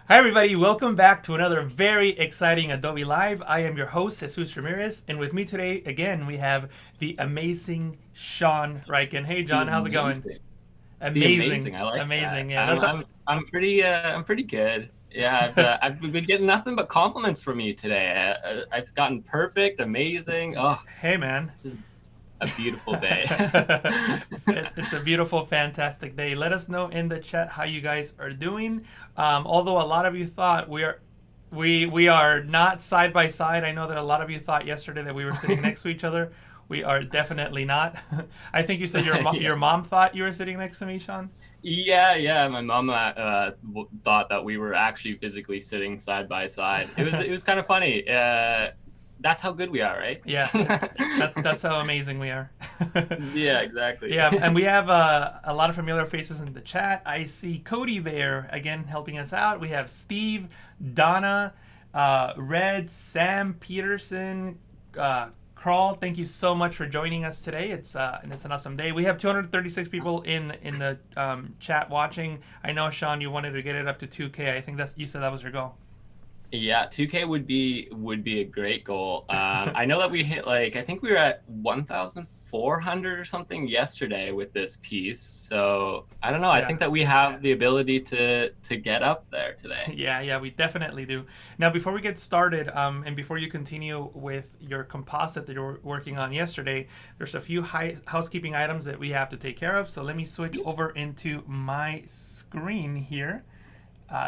Hi everybody, welcome back to another very exciting Adobe Live. I am your host, Jesus Ramirez, and with me today, again, we have the amazing Shaun Ryken. Hey The John, how's it going? amazing. The Amazing, amazing. I like that. amazing, yeah. I'm That's I'm I'm pretty good. Yeah, I've been getting nothing but compliments from you today. I've gotten perfect, amazing. Oh, Hey man. just a beautiful day. It's a beautiful, fantastic day. Let us know in the chat how you guys are doing. Although a lot of you thought we are not side by side. I know that a lot of you thought yesterday that we were sitting next to each other. We are definitely not. I think you said Yeah. your mom thought you were sitting next to me, Sean. Yeah. My mom thought that we were actually physically sitting side by side. It was kind of funny. That's how good we are, right? Yeah, that's how amazing we are. Yeah, exactly. Yeah, and we have a lot of familiar faces in the chat. I see Cody there again helping us out. We have Steve, Donna, Red, Sam, Peterson, Crawl. Thank you so much for joining us today. It's an awesome day. We have 236 people in the chat watching. I know Sean, you wanted to get it up to 2K. I think you said that was your goal. Yeah, 2K would be a great goal. I know that we hit I think we were at 1,400 or something yesterday with this piece. So I don't know. I Yeah. think that we have the ability to get up there today. Yeah, we definitely do. Now, before we get started, and before you continue with your composite that you were working on yesterday, there's a few housekeeping items that we have to take care of. So let me switch over into my screen here.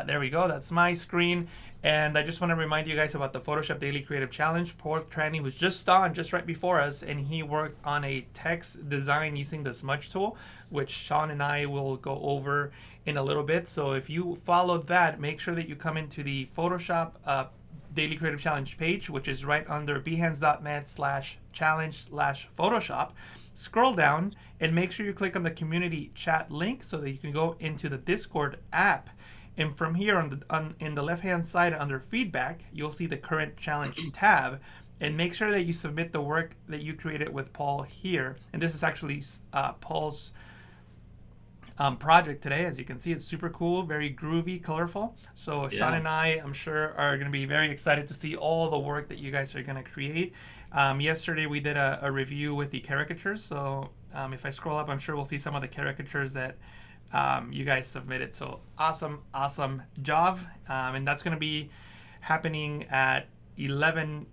There we go. That's my screen. And I just want to remind you guys about the Photoshop Daily Creative Challenge. Paul Tranny was just on just right before us, and he worked on a text design using the smudge tool, which Sean and I will go over in a little bit. So if you followed that, make sure that you come into the Photoshop Daily Creative Challenge page, which is right under behance.net/challenge/Photoshop. Scroll down and make sure you click on the community chat link so that you can go into the Discord app. And from here in the left hand side under feedback, you'll see the current challenge tab. And make sure that you submit the work that you created with Paul here. And this is actually Paul's project today. As you can see, it's super cool, very groovy, colorful. So Sean and I, I'm sure, are going to be very excited to see all the work that you guys are going to create. Yesterday we did a review with the caricatures. So if I scroll up, I'm sure we'll see some of the caricatures that you guys submitted. So awesome job. And that's going to be happening at 11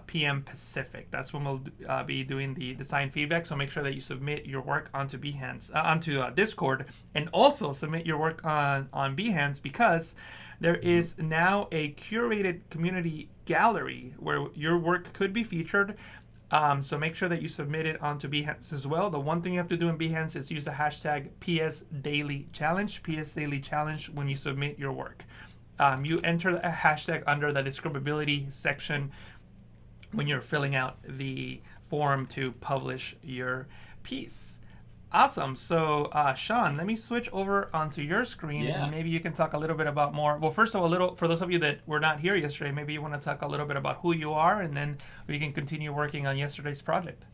p.m. Pacific. That's when we'll be doing the design feedback. So make sure that you submit your work onto Behance, onto Discord, and also submit your work on Behance, because there is now a curated community gallery where your work could be featured. So make sure that you submit it onto Behance as well. The one thing you have to do in Behance is use the hashtag PSDailyChallenge, PSDailyChallenge, when you submit your work. You enter a hashtag under the describability section when you're filling out the form to publish your piece. Awesome. So, Sean, let me switch over onto your screen, and maybe you can talk a little bit about more. Well, first of all, for those of you that were not here yesterday, maybe you want to talk a little bit about who you are, and then we can continue working on yesterday's project.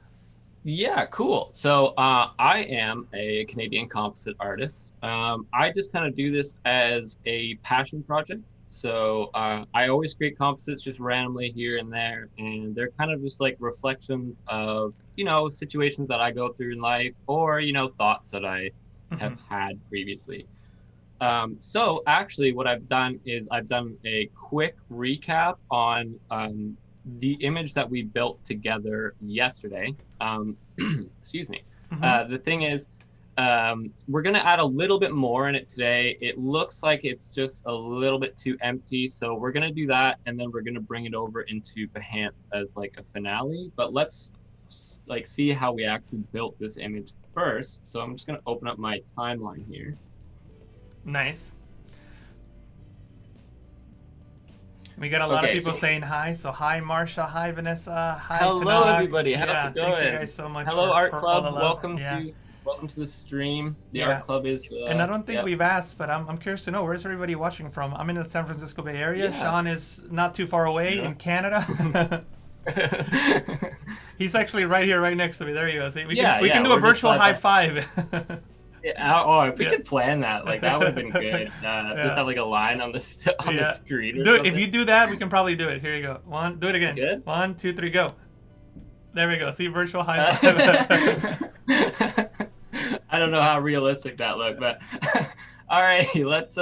Yeah, cool. So I am a Canadian composite artist. I just kind of do this as a passion project. So I always create composites just randomly here and there, and they're kind of just like reflections of, situations that I go through in life, or, thoughts that I have had previously. So actually what I've done is I've done a quick recap on the image that we built together yesterday. Excuse me. The thing is, we're going to add a little bit more in it today. It looks like it's just a little bit too empty. So we're going to do that. And then we're going to bring it over into Behance as like a finale. But let's see how we actually built this image first. So I'm just going to open up my timeline here. Nice. We got a lot of people saying hi. So hi, Marsha. Hi, Vanessa. Hi, hello, Tanak. everybody. How's it going? Thank you guys so much. Hello, Art Club. Welcome Welcome to the stream. The Art Club is. And I don't think we've asked, but I'm curious to know, where's everybody watching from? I'm in the San Francisco Bay Area. Sean is not too far away in Canada. He's actually right here, right next to me. There he goes. We can do a virtual high five. Yeah, oh, if we Yeah. could plan that, like that would have been good. Just Yeah. have like a line on on the Yeah. screen or Do it. If something. you do that, we can probably do it. Here you go. One. Do it again. Good. 1, 2, 3, go. There we go. See, virtual high Uh, five. I don't know how realistic that looked, but all right, let's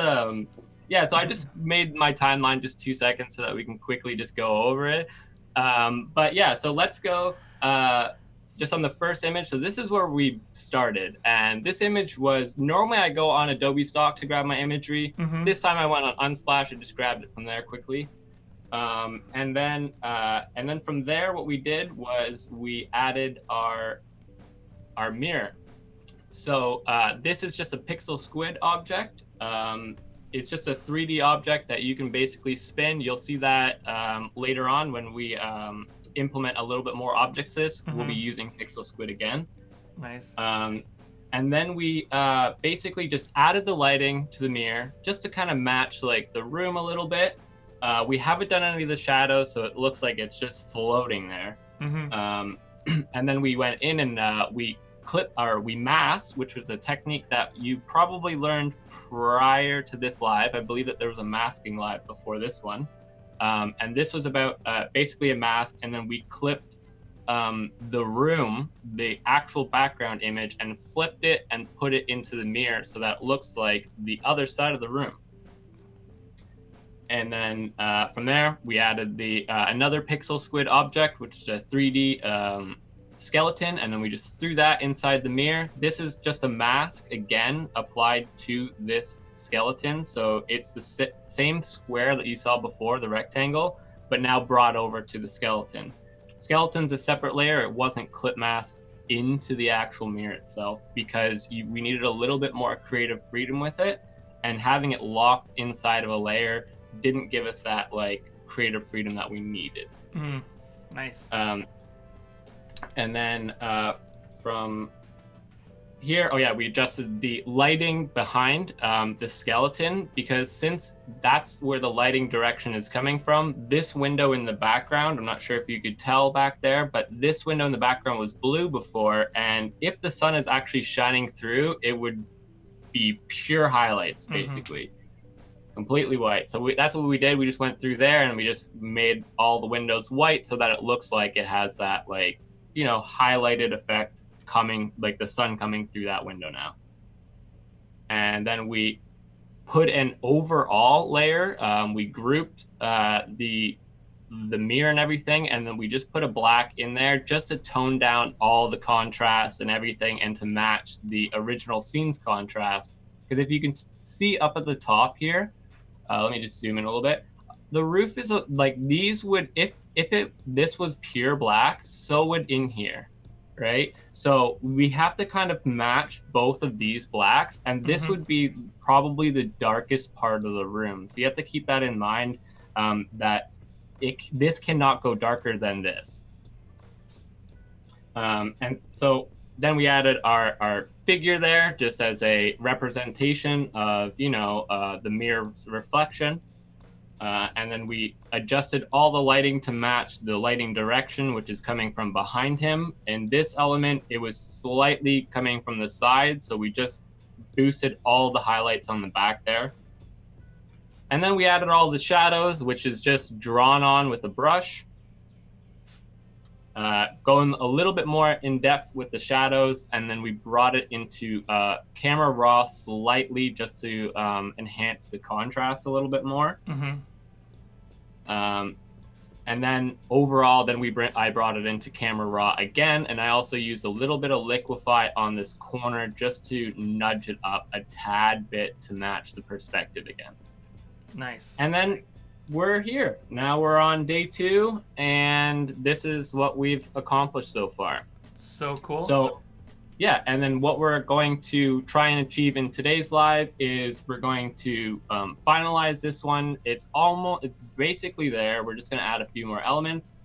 yeah, so I just made my timeline just 2 seconds so that we can quickly just go over it. But yeah, so let's go just on the first image. So this is where we started, and this image was, normally I go on Adobe Stock to grab my imagery. Mm-hmm. This time I went on Unsplash and just grabbed it from there quickly. And then from there, what we did was we added our mirror. So this is just a pixel squid object. It's just a 3D object that you can basically spin. You'll see that later on when we implement a little bit more objects to this. We'll be using pixel squid again. Nice. And then we basically just added the lighting to the mirror just to kind of match like the room a little bit. We haven't done any of the shadows, so it looks like it's just floating there. And then we went in and we masked, which was a technique that you probably learned prior to this live. I believe that there was a masking live before this one. And this was about basically a mask, and then we clipped the room, the actual background image, and flipped it and put it into the mirror so that it looks like the other side of the room. And then from there, we added the another pixel squid object, which is a 3D skeleton, and then we just threw that inside the mirror. This is just a mask, again, applied to this skeleton. So it's the same square that you saw before, the rectangle, but now brought over to the skeleton. Skeleton's a separate layer. It wasn't clip masked into the actual mirror itself because we needed a little bit more creative freedom with it, and having it locked inside of a layer didn't give us that like creative freedom that we needed. Nice. And then from here, oh yeah, we adjusted the lighting behind the skeleton, because since that's where the lighting direction is coming from, this window in the background, I'm not sure if you could tell back there, but this window in the background was blue before, and if the sun is actually shining through, it would be pure highlights, basically. Completely white. So that's what we did. We just went through there and we just made all the windows white so that it looks like it has that, like, you know, highlighted effect coming, like the sun coming through that window now. And then we put an overall layer. We grouped the mirror and everything, and then we just put a black in there just to tone down all the contrast and everything, and to match the original scene's contrast. Because if you can see up at the top here, let me just zoom in a little bit. The roof is like, these would, if this was pure black, so would in here, right? So we have to kind of match both of these blacks, and this would be probably the darkest part of the room. So you have to keep that in mind, that this cannot go darker than this. And so then we added our figure there just as a representation of, you know, the mirror's reflection. And then we adjusted all the lighting to match the lighting direction, which is coming from behind him. And this element, it was slightly coming from the side, so we just boosted all the highlights on the back there. And then we added all the shadows, which is just drawn on with a brush. Going a little bit more in depth with the shadows, and then we brought it into camera raw slightly just to enhance the contrast a little bit more. And then overall, then I brought it into camera raw again, and I also used a little bit of liquify on this corner just to nudge it up a tad bit to match the perspective again. Nice. And then we're here. Now we're on day 2, and this is what we've accomplished so far. So cool. So yeah, and then what we're going to try and achieve in today's live is we're going to finalize this one. It's basically there. We're just going to add a few more elements,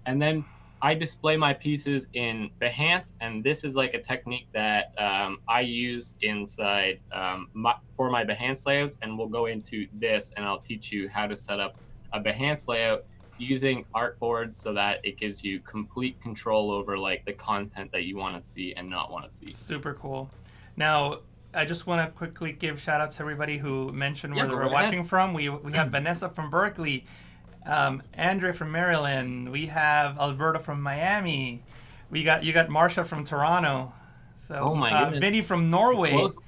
and then I display my pieces in Behance, and this is like a technique that I use inside for my Behance layouts, and we'll go into this, and I'll teach you how to set up a Behance layout using artboards so that it gives you complete control over like the content that you want to see and not want to see. Super cool. Now, I just want to quickly give shout out to everybody who mentioned Yeah, where they go were right watching ahead. from. We have Vanessa from Berkeley, Andre from Maryland. We have Alberta from Miami. You got Marsha from Toronto. Oh So my goodness, Vinny from Norway, close.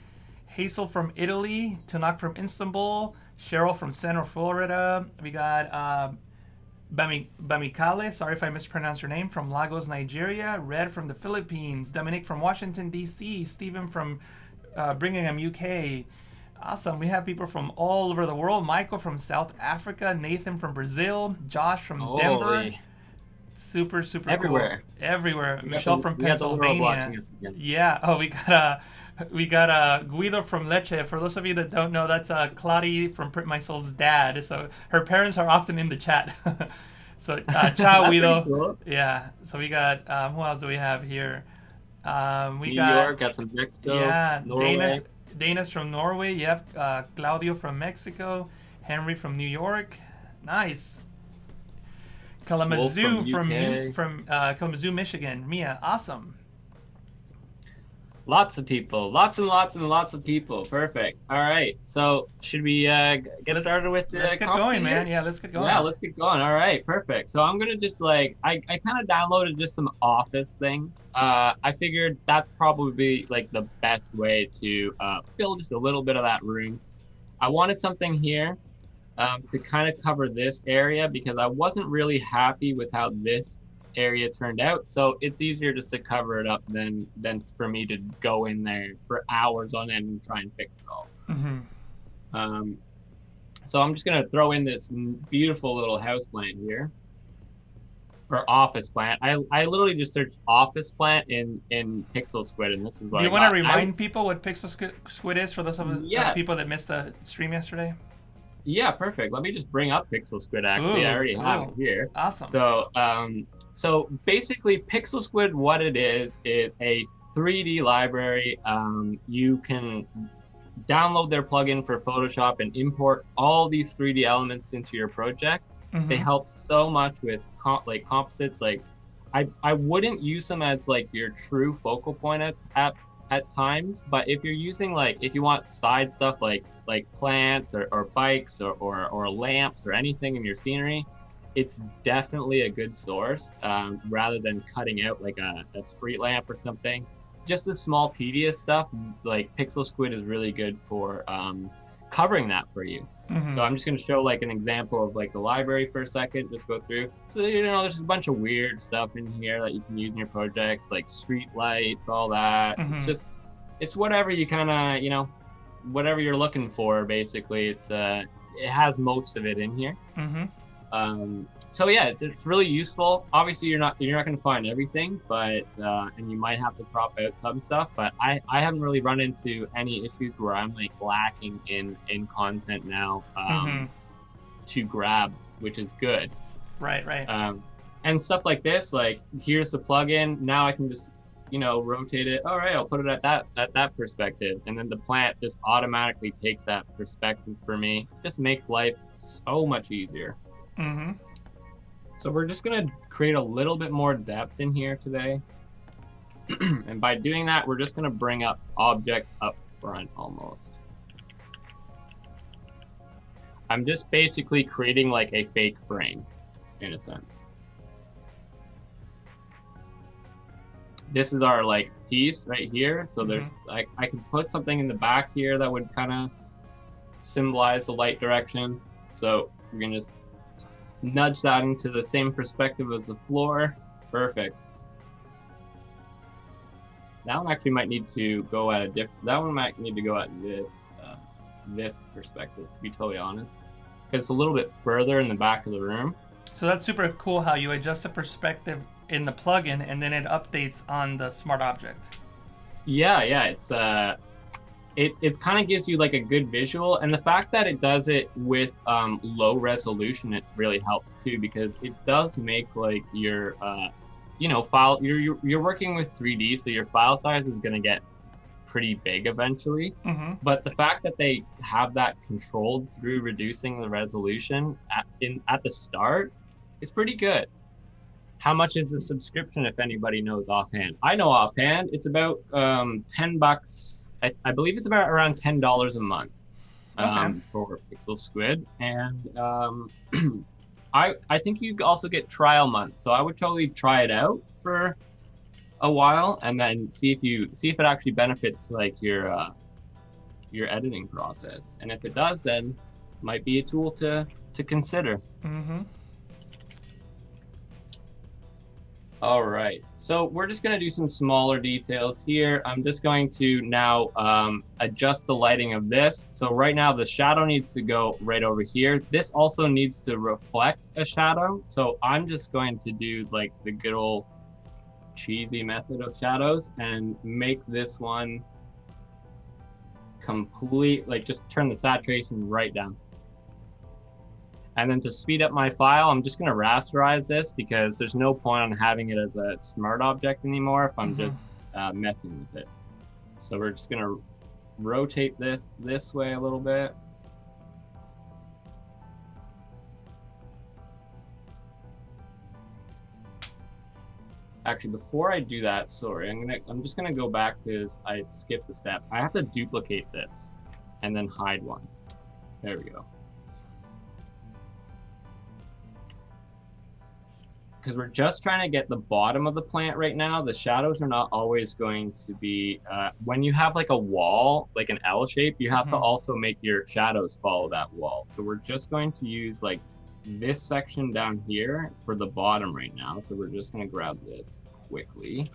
Hazel from Italy, Tanak from Istanbul, Cheryl from Central Florida. We got Bamikale, sorry if I mispronounced your name, from Lagos, Nigeria. Red from the Philippines. Dominic from Washington, D.C. Stephen from Birmingham, UK. Awesome. We have people from all over the world. Michael from South Africa. Nathan from Brazil. Josh from Denver. Holy, Super, super cool. everywhere. Everywhere. We got Michelle the from we got the world Pennsylvania. watching us again. Yeah. Oh, we got Guido from Lecce. For those of you that don't know, that's Claudia from Print My Soul's dad. So her parents are often in the chat. So ciao That's pretty Guido. cool. Yeah. So we got who else do we have here? We New got York, got some Mexico, yeah, Norway. Dana's from Norway. Yep. Claudio from Mexico. Henry from New York. Nice. Swole from Kalamazoo UK. from Kalamazoo, Michigan. Mia, awesome. Lots of people, lots and lots and lots of people. Perfect. All right. So should we get Let's started with the let's get composite going, here? man. Yeah, let's get going. Yeah, let's get going. All right, perfect. So I'm gonna just like I kind of downloaded just some office things. I figured that's probably like the best way to fill just a little bit of that room. I wanted something here to kind of cover this area because I wasn't really happy with how this area turned out. So it's easier just to cover it up than for me to go in there for hours on end and try and fix it all. Mm-hmm. So I'm just gonna throw in this beautiful little house plant here, or office plant. I literally just searched office plant in Pixel Squid, and this is what Do you I want to got. remind people what Pixel Squid is for those of the Yeah, people that missed the stream yesterday? yeah, perfect. Let me just bring up Pixel Squid. Actually, I Ooh, already have it cool. here. Awesome. So basically, Pixel Squid, what it is a 3D library. You can download their plugin for Photoshop and import all these 3D elements into your project. Mm-hmm. They help so much with composites. Like, I wouldn't use them as like your true focal point at times, but if you're using like if you want side stuff like plants or bikes or lamps or anything in your scenery, it's definitely a good source rather than cutting out like a street lamp or something. Just the small tedious stuff like Pixel Squid is really good for covering that for you. Mm-hmm. So I'm just going to show like an example of like the library for a second, just go through. So, you know, there's a bunch of weird stuff in here that you can use in your projects, like street lights, all that. Mm-hmm. It's whatever you kind of, you know, whatever you're looking for, basically. It has most of it in here. Mm-hmm. So yeah, it's really useful. Obviously, you're not going to find everything, but and you might have to crop out some stuff. But I haven't really run into any issues where I'm like lacking in content now to grab, which is good. Right. And stuff like this, like here's the plugin. Now I can just rotate it. All right, I'll put it at that perspective, and then the plant just automatically takes that perspective for me. Just makes life so much easier. Mm-hmm. So we're just going to create a little bit more depth in here today. And by doing that, we're just going to bring up objects up front almost. I'm just basically creating like a fake frame in a sense. This is our like piece right here. So there's I could put something in the back here that would kind of symbolize the light direction. So we're going to just nudge that into the same perspective as the floor. Perfect. That one actually might need to go at a different. That one might need to go at this this perspective, to be totally honest, because it's a little bit further in the back of the room. So that's super cool how you adjust the perspective in the plugin and then it updates on the smart object. Yeah, it's it kind of gives you like a good visual, and the fact that it does it with low resolution, it really helps too, because it does make like your file, you're working with 3D, so your file size is going to get pretty big eventually. But the fact that they have that controlled through reducing the resolution at the start, it's pretty good. How much is the subscription, if anybody knows offhand? I know offhand. It's about $10. I believe it's about around $10 a month Okay. for Pixel Squid, and I think you also get trial months. So I would totally try it out for a while and then see if it actually benefits like your editing process. And if it does, then might be a tool to consider. Mm-hmm. All right, so we're just going to do some smaller details here. I'm just going to now adjust the lighting of this. So right now the shadow needs to go right over here. This also needs to reflect a shadow. So I'm just going to do like the good old cheesy method of shadows and make this one complete, like just turn the saturation right down. And then to speed up my file, I'm just going to rasterize this because there's no point on having it as a smart object anymore if I'm just messing with it. So we're just going to rotate this way a little bit. Actually, before I do that, sorry, I'm just gonna go back because I skipped a step. I have to duplicate this and then hide one. There we go. Because we're just trying to get the bottom of the plant right now. The shadows are not always going to be, when you have like a wall, like an L shape, you have to also make your shadows follow that wall. So we're just going to use like this section down here for the bottom right now. So we're just going to grab this quickly.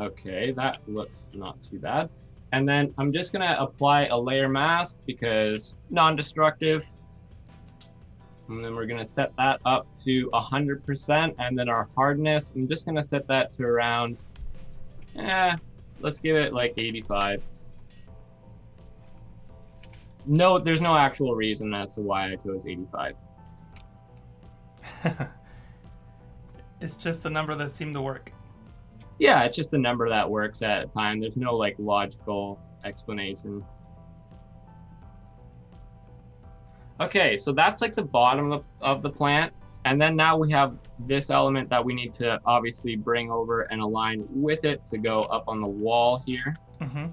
Okay, that looks not too bad. And then I'm just going to apply a layer mask because non-destructive. And then we're going to set that up to 100%. And then our hardness, I'm just going to set that to around, let's give it like 85. No, there's no actual reason as to why I chose 85. It's just the number that seemed to work. Yeah, it's just a number that works at a time. There's no like logical explanation. Okay, so that's like the bottom of the plant. And then now we have this element that we need to obviously bring over and align with it to go up on the wall here. Mm-hmm.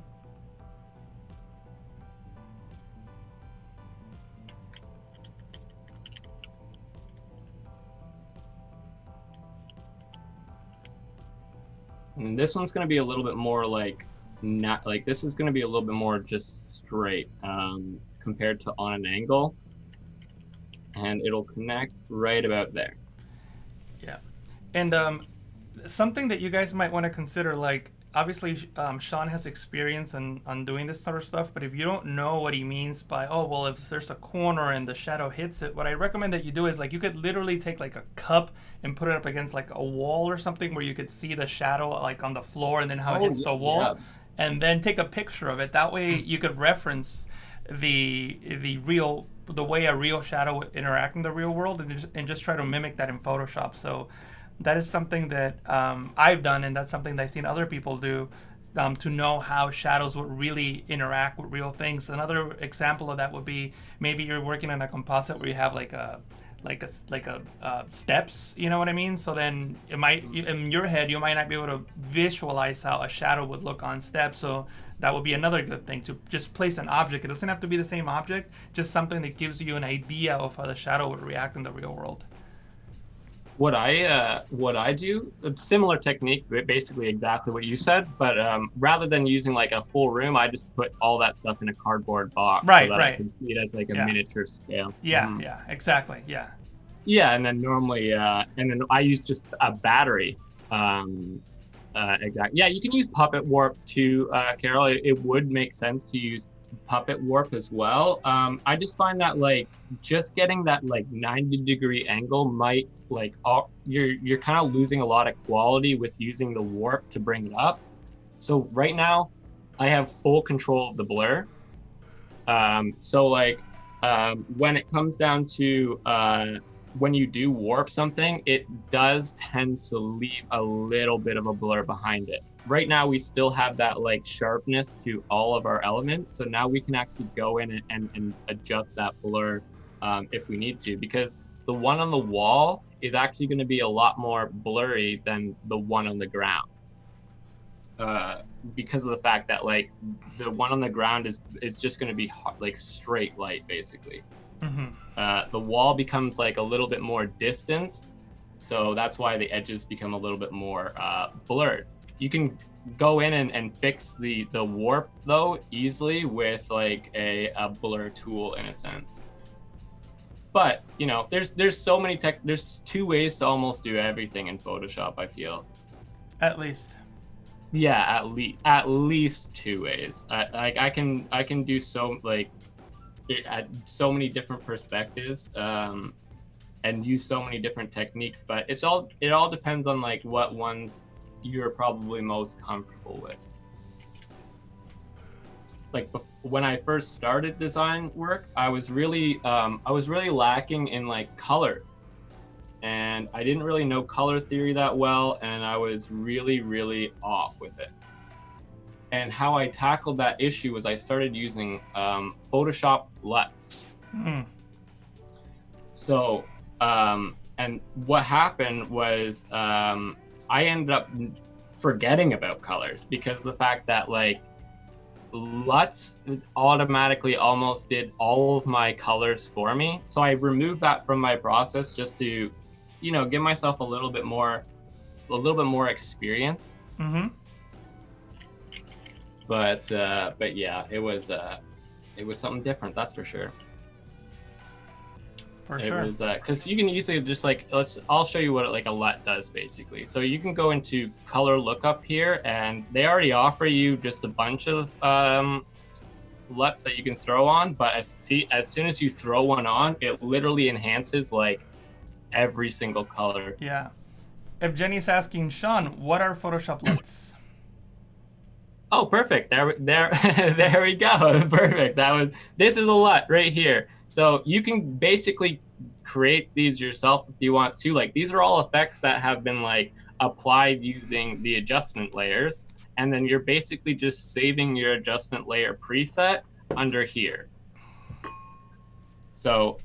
And this one's going to be a little bit more like, not like, this is going to be a little bit more just straight compared to on an angle. And it'll connect right about there. Yeah. And something that you guys might want to consider, like, obviously Shaun has experience on doing this sort of stuff, but if you don't know what he means by, oh, well, if there's a corner and the shadow hits it, what I recommend that you do is, like, you could literally take like a cup and put it up against like a wall or something where you could see the shadow like on the floor and then how it hits the wall, and then take a picture of it. That way you could reference the way a real shadow would interact in the real world, and just try to mimic that in Photoshop. So that is something that I've done, and that's something that I've seen other people do, to know how shadows would really interact with real things. Another example of that would be maybe you're working on a composite where you have like a steps, you know what I mean? So then it might, in your head, you might not be able to visualize how a shadow would look on steps. So that would be another good thing, to just place an object. It doesn't have to be the same object, just something that gives you an idea of how the shadow would react in the real world. What I do, a similar technique, basically exactly what you said, but rather than using like a full room, I just put all that stuff in a cardboard box so that I can see it as like a miniature scale. Yeah, exactly. Yeah, and then normally, and then I use just a battery. Exactly. Yeah, you can use Puppet Warp too, Carol. It would make sense to use Puppet Warp as well. I just find that like just getting that like 90-degree angle might like you're kind of losing a lot of quality with using the warp to bring it up. So right now I have full control of the blur. So like when it comes down to when you do warp something, it does tend to leave a little bit of a blur behind it. right now we still have that like sharpness to all of our elements. So now we can actually go in and adjust that blur if we need to, because the one on the wall is actually going to be a lot more blurry than the one on the ground. Because of the fact that like the one on the ground is just going to be like straight light basically. The wall becomes like a little bit more distanced, so that's why the edges become a little bit more blurred. You can go in and fix the warp though easily with like a blur tool in a sense. But you know, there's so many there's 2 ways to almost do everything in Photoshop, I feel. At least. Yeah, at least 2 ways. I can do so like at so many different perspectives and use so many different techniques, but it all depends on like what ones you're probably most comfortable with. Like when I first started design work, I was really lacking in like color, and I didn't really know color theory that well, and I was really off with it. And how I tackled that issue was I started using Photoshop LUTs. So and what happened was I ended up forgetting about colors, because the fact that like LUTs automatically almost did all of my colors for me. So I removed that from my process just to, you know, give myself a little bit more experience. But yeah, it was something different, that's for sure. It was because you can easily just like I'll show you what like a LUT does basically. So you can go into color lookup here, and they already offer you just a bunch of LUTs that you can throw on. But as soon as you throw one on, it literally enhances like every single color. Yeah. If Jenny's asking, Shaun, what are Photoshop LUTs? Oh, perfect. There we go. Perfect. This is a LUT right here. So you can basically create these yourself if you want to. Like, these are all effects that have been like applied using the adjustment layers, and then you're basically just saving your adjustment layer preset under here. So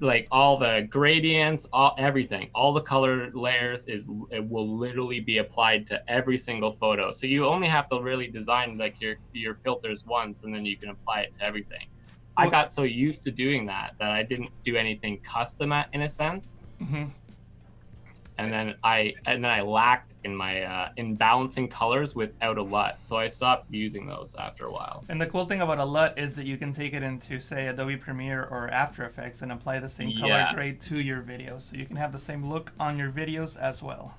like all the gradients, everything, all the color layers it will literally be applied to every single photo. So you only have to really design like your filters once, and then you can apply it to everything. I got so used to doing that I didn't do anything custom in a sense. And then I lacked in my in balancing colors without a LUT, so I stopped using those after a while. And the cool thing about a LUT is that you can take it into, say, Adobe Premiere or After Effects and apply the same color grade to your videos, so you can have the same look on your videos as well.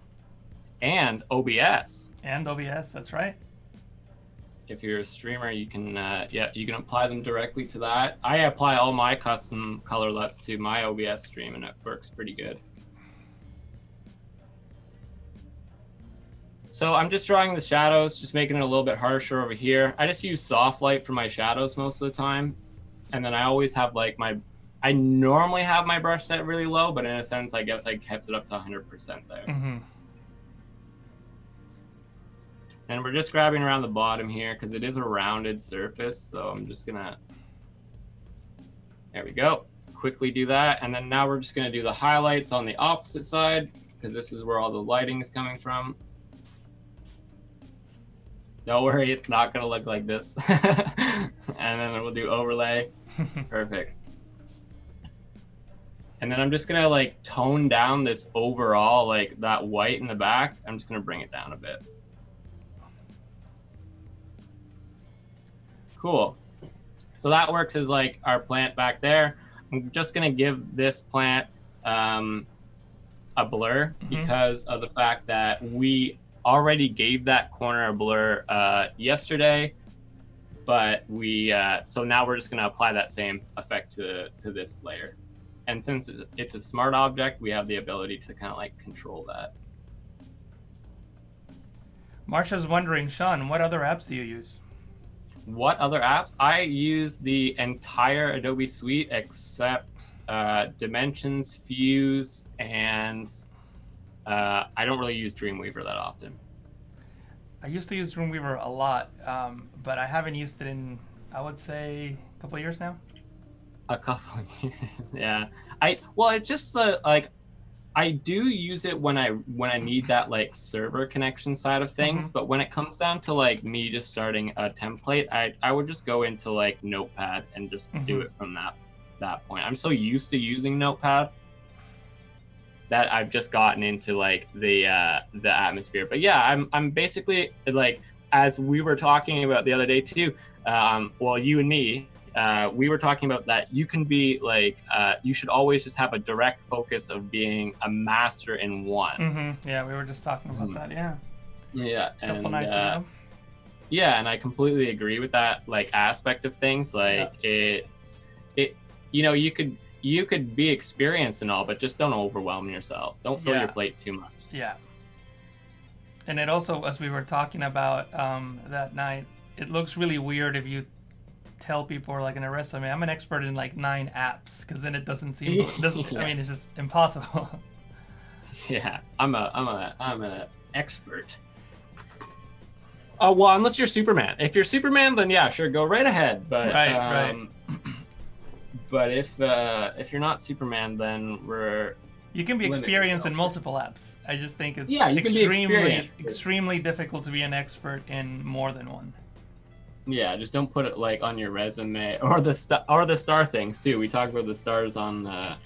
And OBS. And OBS, that's right. If you're a streamer, you can you can apply them directly to that. I apply all my custom color LUTs to my OBS stream, and it works pretty good. So I'm just drawing the shadows, just making it a little bit harsher over here. I just use soft light for my shadows most of the time. And then I always have like I normally have my brush set really low, but in a sense, I guess I kept it up to 100% there. And we're just grabbing around the bottom here because it is a rounded surface. So I'm just gonna, there we go. Quickly do that. And then now we're just gonna do the highlights on the opposite side, because this is where all the lighting is coming from. Don't worry, it's not gonna look like this. And then we'll do overlay. Perfect. And then I'm just gonna like tone down this overall, like that white in the back. I'm just gonna bring it down a bit. Cool. So that works as like our plant back there. I'm just gonna give this plant a blur because of the fact that we already gave that corner a blur yesterday, but so now we're just going to apply that same effect to this layer. And since it's a smart object, we have the ability to kind of like control that. Marsha's wondering, Shaun, what other apps do you use? What other apps? I use the entire Adobe suite except Dimensions, Fuse, and I don't really use Dreamweaver that often. I used to use Dreamweaver a lot, but I haven't used it in, I would say, a couple of years now. A couple of years. Yeah. Well, it's just like I do use it when I need that like server connection side of things, but when it comes down to like me just starting a template, I would just go into like Notepad and just do it from that point. I'm so used to using Notepad that I've just gotten into like the atmosphere. But yeah, I'm basically like, as we were talking about the other day too, well, you and me, we were talking about that you can be like, you should always just have a direct focus of being a master in one. Yeah, we were just talking about that. Yeah. Yeah. A couple nights ago. Yeah, and I completely agree with that like aspect of things. Like it, you know, you could be experienced and all, but just don't overwhelm yourself. Don't fill your plate too much. Yeah. And it also, as we were talking about that night, it looks really weird if you tell people, like in a resume, I'm an expert in like 9 apps, because then it doesn't seem, I mean, it's just impossible. Yeah, I'm an expert. Oh, well, unless you're Superman. If you're Superman, then yeah, sure, go right ahead. But right. But if you're not Superman, then you can be experienced in multiple apps. I just think it's extremely difficult to be an expert in more than one. Yeah, just don't put it like on your resume or the star things too. We talked about the stars on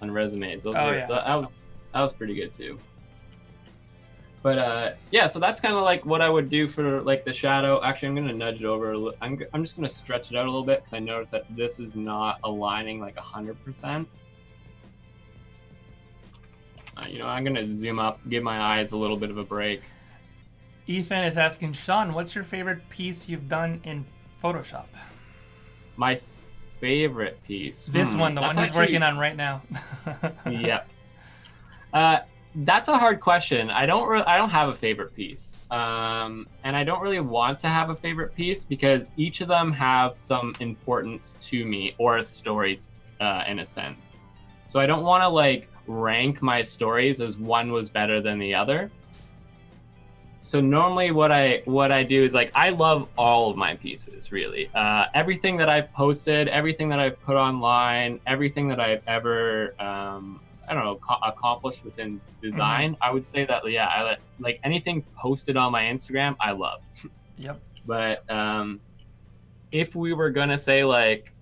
resumes. That was pretty good too. But yeah, so that's kind of like what I would do for like the shadow. Actually, I'm gonna nudge it over. I'm just gonna stretch it out a little bit because I noticed that this is not aligning like 100%. You know, I'm gonna zoom up, give my eyes a little bit of a break. Ethan is asking, Shaun, what's your favorite piece you've done in Photoshop? My favorite piece. This one, the one he's working on right now. Yeah. That's a hard question. I don't have a favorite piece, and I don't really want to have a favorite piece because each of them have some importance to me or a story, in a sense. So I don't want to like rank my stories as one was better than the other. So normally what I do is like, I love all of my pieces, really. Everything that I've posted, everything that I've put online, everything that I've ever, accomplished within design, I would say that, yeah, I like anything posted on my Instagram, I love. Yep. But if we were going to say like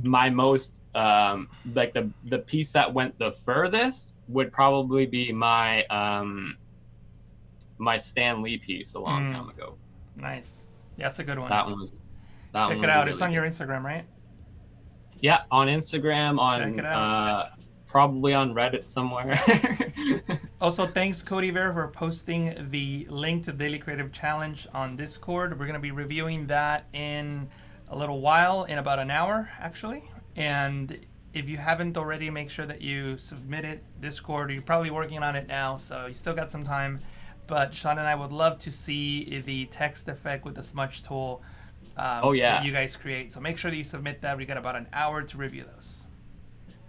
my most, like the piece that went the furthest would probably be my Stan Lee piece a long time ago. Nice. Yeah, that's a good one. That one. Check it out. Really, it's on your Instagram, right? Yeah, on Instagram, on probably on Reddit somewhere. Also, thanks Cody Ver for posting the link to Daily Creative Challenge on Discord. We're going to be reviewing that in a little while, in about an hour, actually. And if you haven't already, make sure that you submit it. Discord, you're probably working on it now, so you still got some time. But Shaun and I would love to see the text effect with the smudge tool that you guys create. So make sure that you submit that. We got about an hour to review those.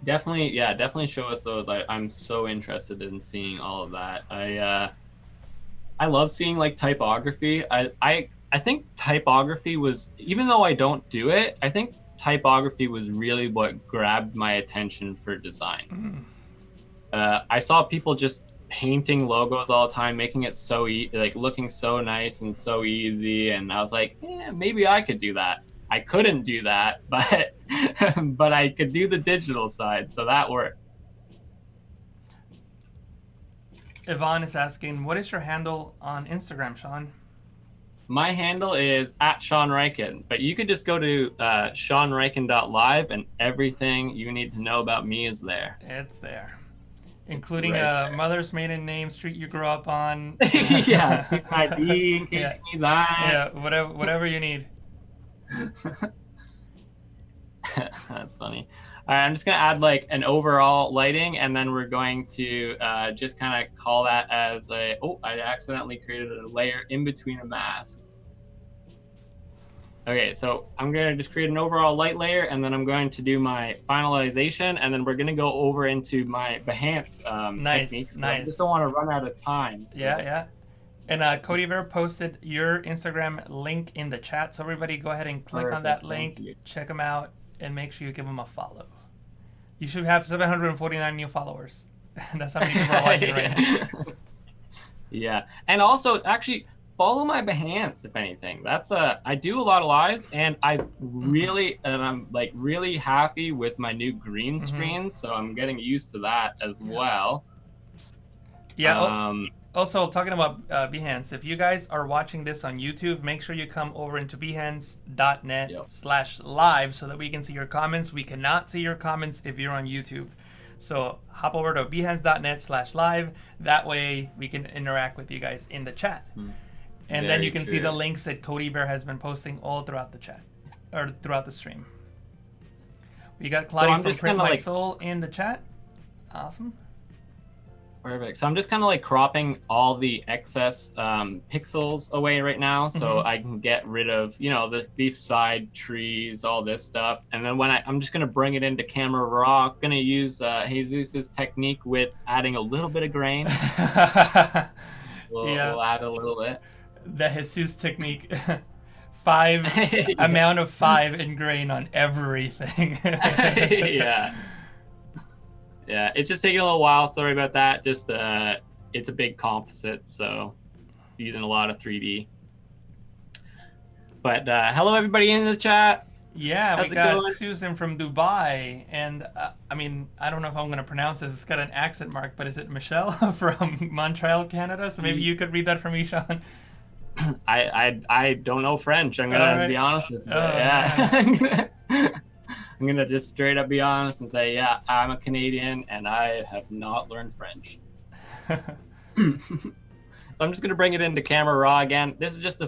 Definitely show us those. I'm so interested in seeing all of that. I love seeing like typography. I think typography was, even though I don't do it, I think typography was really what grabbed my attention for design. I saw people just painting logos all the time, making it so like looking so nice and so easy, and I was like, yeah, maybe I could do that. I couldn't do that, but but I could do the digital side, so that worked. Yvonne is asking, what is your handle on Instagram, Shaun? My handle is @Shaun Ryken, but you could just go to shaunryken.live and everything you need to know about me is there. It's there. Including a mother's maiden name, street you grew up on. Yeah, student ID in case you need that. Yeah, whatever you need. That's funny. All right, I'm just gonna add like an overall lighting, and then we're going to just kind of call that as I accidentally created a layer in between a mask. Okay, so I'm going to just create an overall light layer, and then I'm going to do my finalization, and then we're going to go over into my Behance techniques. Nice. I just don't want to run out of time. So. Yeah. And Cody Ver posted your Instagram link in the chat, so everybody go ahead and click on that link, check him out, and make sure you give him a follow. You should have 749 new followers. That's how many people are watching right now. Yeah, and also actually follow my Behance if anything. That's I do a lot of lives, and I'm like really happy with my new green screen, so I'm getting used to that as well. Yeah. Also, talking about Behance, if you guys are watching this on YouTube, make sure you come over into behance.net/live so that we can see your comments. We cannot see your comments if you're on YouTube. So hop over to behance.net/live. That way we can interact with you guys in the chat. And then you can see the links that Cody Bear has been posting all throughout the chat, or throughout the stream. We got Claudia from Print My Soul in the chat. Awesome. Perfect. So I'm just kind of like cropping all the excess pixels away right now, so I can get rid of, you know, these side trees, all this stuff. And then when I'm just going to bring it into Camera Raw, going to use Jesus's technique with adding a little bit of grain. We'll add a little bit. The Jesus technique. Amount of 5 in grain on everything. Yeah, it's just taking a little while. Sorry about that. Just it's a big composite, so using a lot of 3D. But hello, everybody in the chat. Yeah, we got Susan from Dubai, and I mean, I don't know if I'm going to pronounce this. It's got an accent mark, but is it Michelle from Montreal, Canada? So maybe you could read that for me, Shaun. I don't know French. I'm gonna be honest with you. I'm gonna just straight up be honest and say, yeah, I'm a Canadian and I have not learned French. So I'm just gonna bring it into Camera Raw again. This is just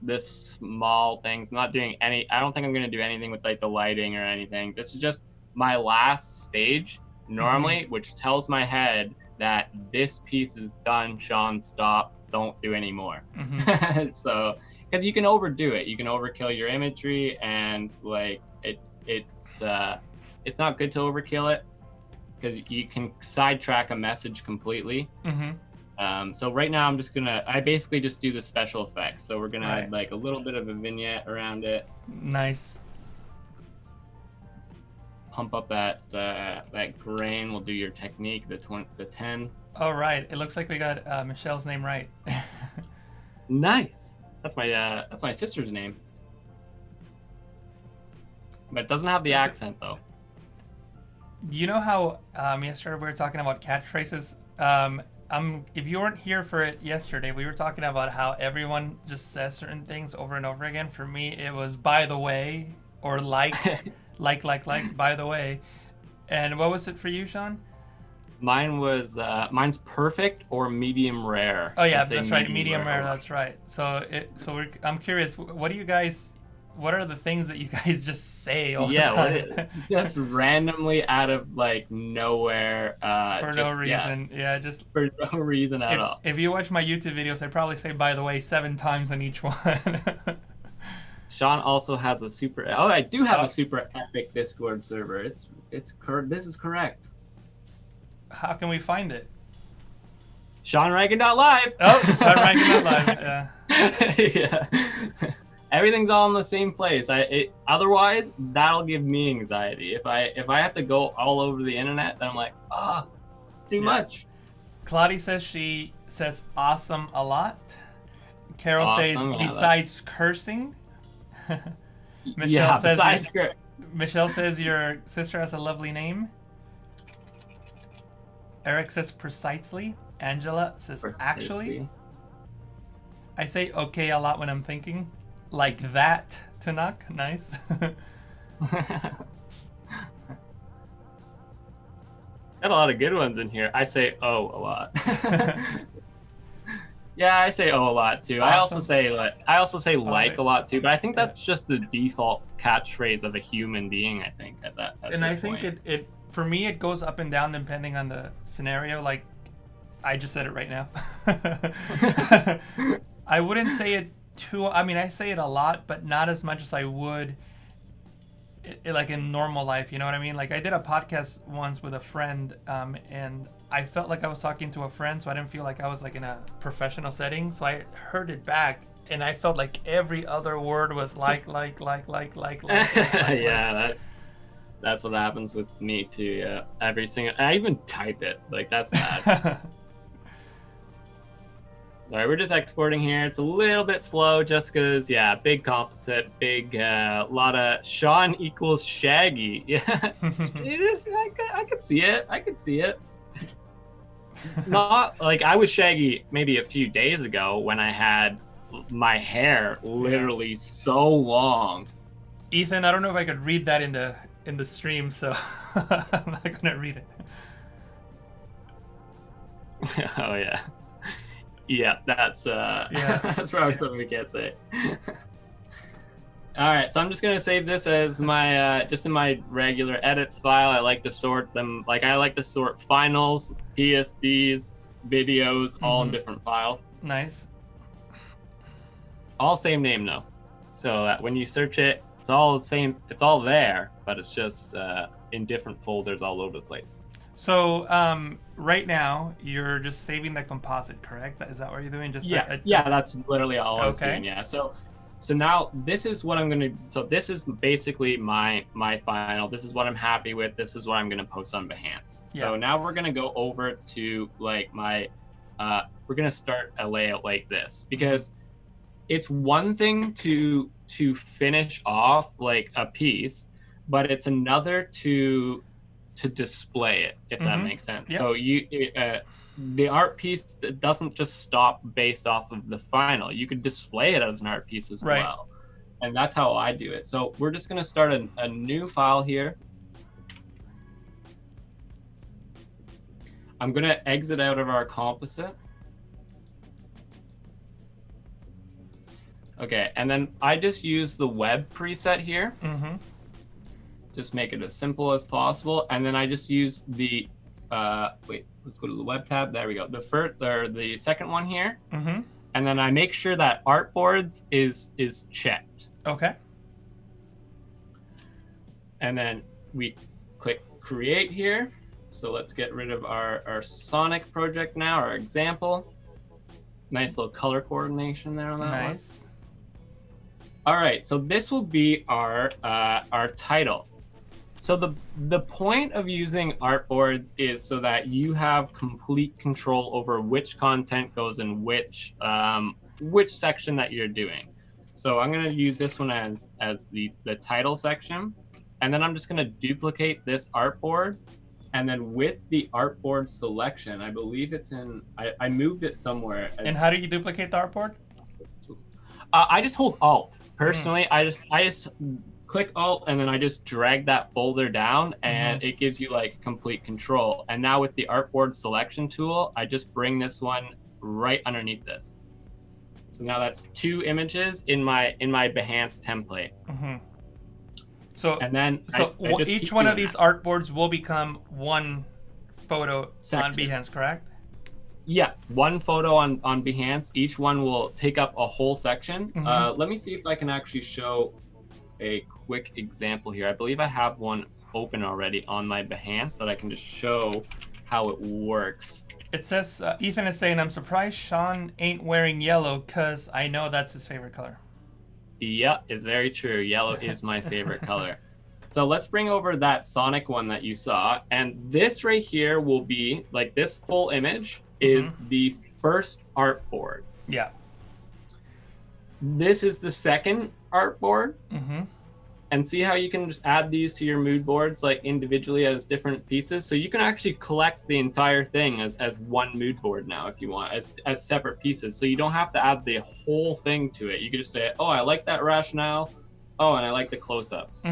this small things. I'm not doing any. I don't think I'm gonna do anything with like the lighting or anything. This is just my last stage normally, which tells my head that this piece is done. Shaun, stop. Don't do any more. So, because you can overdo it, you can overkill your imagery, and like it's not good to overkill it because you can sidetrack a message completely. So right now I basically just do the special effects. So we're gonna add like a little bit of a vignette around it. Nice. Pump up that grain. We'll do your technique, the 10. All right. It looks like we got Michelle's name right. Nice. That's my sister's name. But it doesn't have the accent though. Do you know how yesterday we were talking about catchphrases? If you weren't here for it yesterday, we were talking about how everyone just says certain things over and over again. For me, it was "by the way" or like, by the way. And what was it for you, Shaun? Mine's perfect or medium rare. Oh yeah, that's right, medium rare. That's right. So I'm curious. What are the things that you guys just say all the time? Just randomly out of like nowhere. For no reason. Yeah, just for no reason at all. If you watch my YouTube videos, I probably say "by the way" 7 times on each one. Shaun also has a super. Oh, I do have a super epic Discord server. This is correct. How can we find it? ShaunRyken.live. Oh, ShaunRyken.live. Yeah. Yeah. Everything's all in the same place. Otherwise, that'll give me anxiety. If I have to go all over the internet, then I'm like, it's too much. Claudia says she says awesome a lot. Carol says besides cursing. Michelle says your sister has a lovely name. Eric says precisely. Angela says actually. I say okay a lot when I'm thinking. Like that, Tanuk. Nice. Got a lot of good ones in here. I say oh a lot. Yeah, I say oh a lot too. Awesome. I also say like a lot too, but I think that's just the default catchphrase of a human being, I think, at that point. I think it for me it goes up and down depending on the scenario. Like I just said it right now. I wouldn't say it too. I mean, I say it a lot, but not as much as I would like in normal life, you know what I mean? Like I did a podcast once with a friend, and I felt like I was talking to a friend, so I didn't feel like I was like in a professional setting. So I heard it back, and I felt like every other word was like. Yeah, that's what happens with me too. Yeah, every single. I even type it. Like that's bad. All right, we're just exporting here. It's a little bit slow just because, yeah, big composite, big, lot of Shaun equals Shaggy. Yeah, it is. I could see it. I could see it. Not like I was Shaggy maybe a few days ago when I had my hair literally so long. Ethan, I don't know if I could read that in the stream, so I'm not gonna read it. Oh yeah. Yeah, that's that's probably something we can't say. All right, so I'm just gonna save this as my just in my regular edits file. I like to sort them, like I like to sort finals, PSDs, videos, all in different files. Nice. All same name though, so that when you search it, it's all the same. It's all there, but it's just in different folders all over the place. So right now you're just saving the composite, correct? Is that what you're doing? Just yeah, that's literally all I was doing. Yeah, so now this is what I'm gonna. So this is basically my final. This is what I'm happy with. This is what I'm gonna post on Behance. Yeah. So now we're gonna go over to like my. We're gonna start a layout like this because it's one thing to finish off like a piece, but it's another to display it, if that makes sense. Yep. So the art piece doesn't just stop based off of the final. You could display it as an art piece as well. And that's how I do it. So we're just going to start a new file here. I'm going to exit out of our composite. Okay, and then I just use the web preset here. Just make it as simple as possible, and then I just use the wait, let's go to the web tab. There we go. The first or the second one here, and then I make sure that artboards is checked. Okay. And then we click create here. So let's get rid of our Sonic project now, our example. Nice little color coordination there on that one. Nice. All right, so this will be our title. So the point of using artboards is so that you have complete control over which content goes in which section that you're doing. So I'm going to use this one as the title section, and then I'm just going to duplicate this artboard, and then with the artboard selection, I believe it's in. I moved it somewhere. And how do you duplicate the artboard? I just hold Alt. Personally, I just click Alt and then I just drag that folder down and it gives you like complete control. And now with the artboard selection tool, I just bring this one right underneath this. So now that's 2 images in my Behance template. So and then each one of these artboards will become one photo on Behance, correct? Yeah, one photo on Behance. Each one will take up a whole section. Let me see if I can actually show a quick example here. I believe I have one open already on my Behance that I can just show how it works. It says, Ethan is saying, I'm surprised Shaun ain't wearing yellow because I know that's his favorite color. Yeah, it's very true. Yellow is my favorite color. So let's bring over that Sonic one that you saw. And this right here will be, like this full image is the first artboard. Yeah. This is the second artboard. And see how you can just add these to your mood boards like individually as different pieces. So you can actually collect the entire thing as one mood board now if you want, as separate pieces. So you don't have to add the whole thing to it. You can just say, oh, I like that rationale. Oh, and I like the close-ups.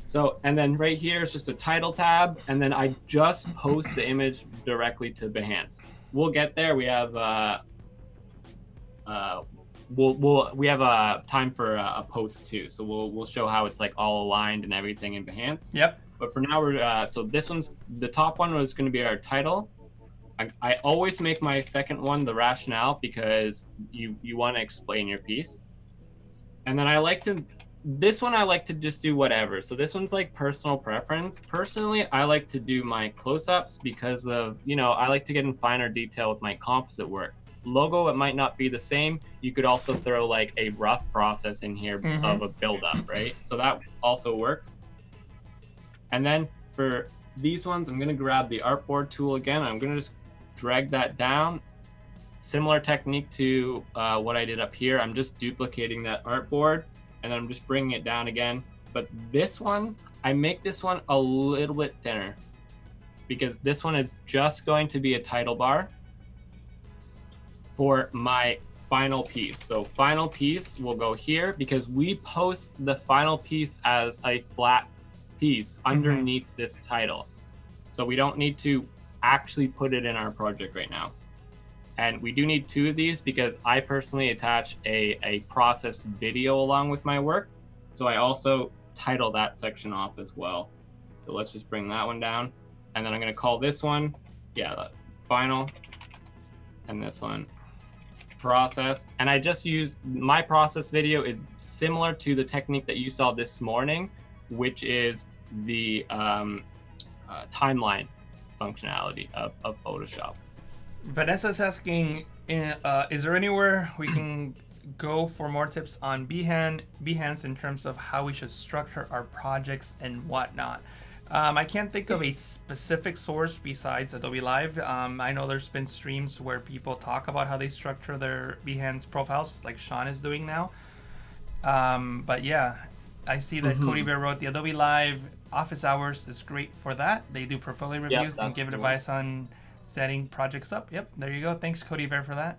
So, and then right here is just a title tab. And then I just post the image directly to Behance. We'll get there. We have we have time for a post too, so we'll show how it's like all aligned and everything in Behance. Yep. But for now, we're so this one's the top one was going to be our title. I always make my second one the rationale because you want to explain your piece, and then I like to this one I like to just do whatever. So this one's like personal preference. Personally, I like to do my close-ups because of, I like to get in finer detail with my composite work. Logo, it might not be the same. You could also throw like a rough process in here of a build-up, right? So that also works. And then for these ones, I'm gonna grab the artboard tool again. I'm gonna just drag that down. Similar technique to what I did up here. I'm just duplicating that artboard and then I'm just bringing it down again. But this one, I make this one a little bit thinner because this one is just going to be a title bar for my final piece. So final piece will go here because we post the final piece as a flat piece underneath this title. So we don't need to actually put it in our project right now. And we do need 2 of these because I personally attach a process video along with my work. So I also title that section off as well. So let's just bring that one down. And then I'm gonna call this one, final, and this one, process. And I just use, my process video is similar to the technique that you saw this morning, which is the timeline functionality of Photoshop. Vanessa's asking, is there anywhere we can go for more tips on Behance in terms of how we should structure our projects and whatnot? I can't think of a specific source besides Adobe Live. I know there's been streams where people talk about how they structure their Behance profiles, like Shaun is doing now. But yeah, I see that Cody Bear wrote the Adobe Live office hours is great for that. They do portfolio reviews and give advice on setting projects up. Yep, there you go. Thanks, Cody Bear, for that.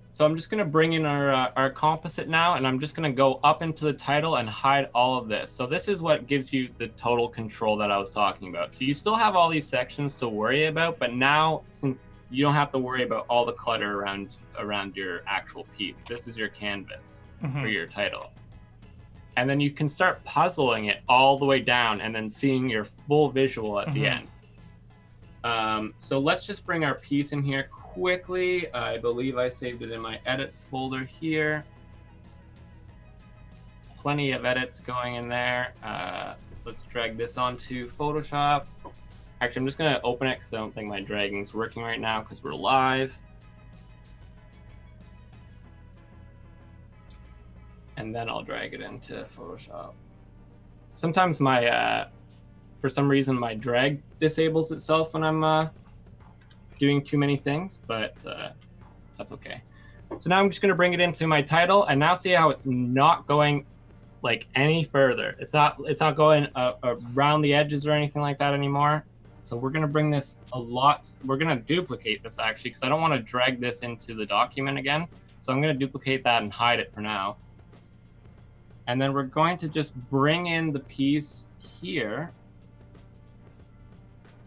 So I'm just going to bring in our composite now, and I'm just going to go up into the title and hide all of this. So this is what gives you the total control that I was talking about. So you still have all these sections to worry about, but now since you don't have to worry about all the clutter around your actual piece. This is your canvas for your title. And then you can start puzzling it all the way down and then seeing your full visual at the end. So let's just bring our piece in here quickly. I believe I saved it in my edits folder here. Plenty of edits going in there. Let's drag this onto Photoshop. Actually, I'm just going to open it because I don't think my dragging's working right now because we're live. And then I'll drag it into Photoshop. Sometimes for some reason, my drag disables itself when I'm doing too many things, but that's okay. So now I'm just going to bring it into my title, and now see how it's not going like any further. It's not going around the edges or anything like that anymore. So we're going to bring this we're going to duplicate this actually, because I don't want to drag this into the document again. So I'm going to duplicate that and hide it for now. And then we're going to just bring in the piece here.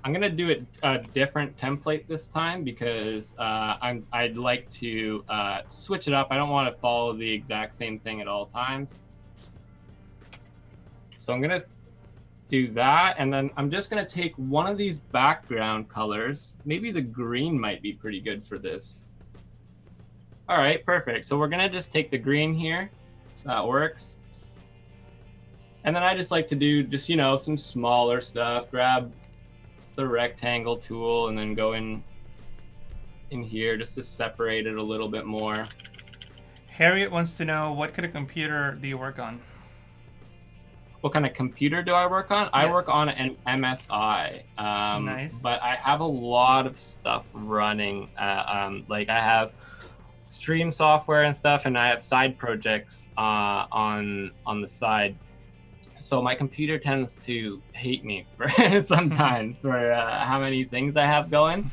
I'm going to do a different template this time because I'd like to switch it up. I don't want to follow the exact same thing at all times. So I'm going to do that. And then I'm just going to take one of these background colors. Maybe the green might be pretty good for this. All right, perfect. So we're going to just take the green here. That works. And then I just like to do just, some smaller stuff. Grab the rectangle tool and then go in here just to separate it a little bit more. Harriet wants to know, what kind of computer do you work on? What kind of computer do I work on? Yes. I work on an MSI. Nice. But I have a lot of stuff running. Like I have stream software and stuff, and I have side projects on the side. So my computer tends to hate me for sometimes for how many things I have going.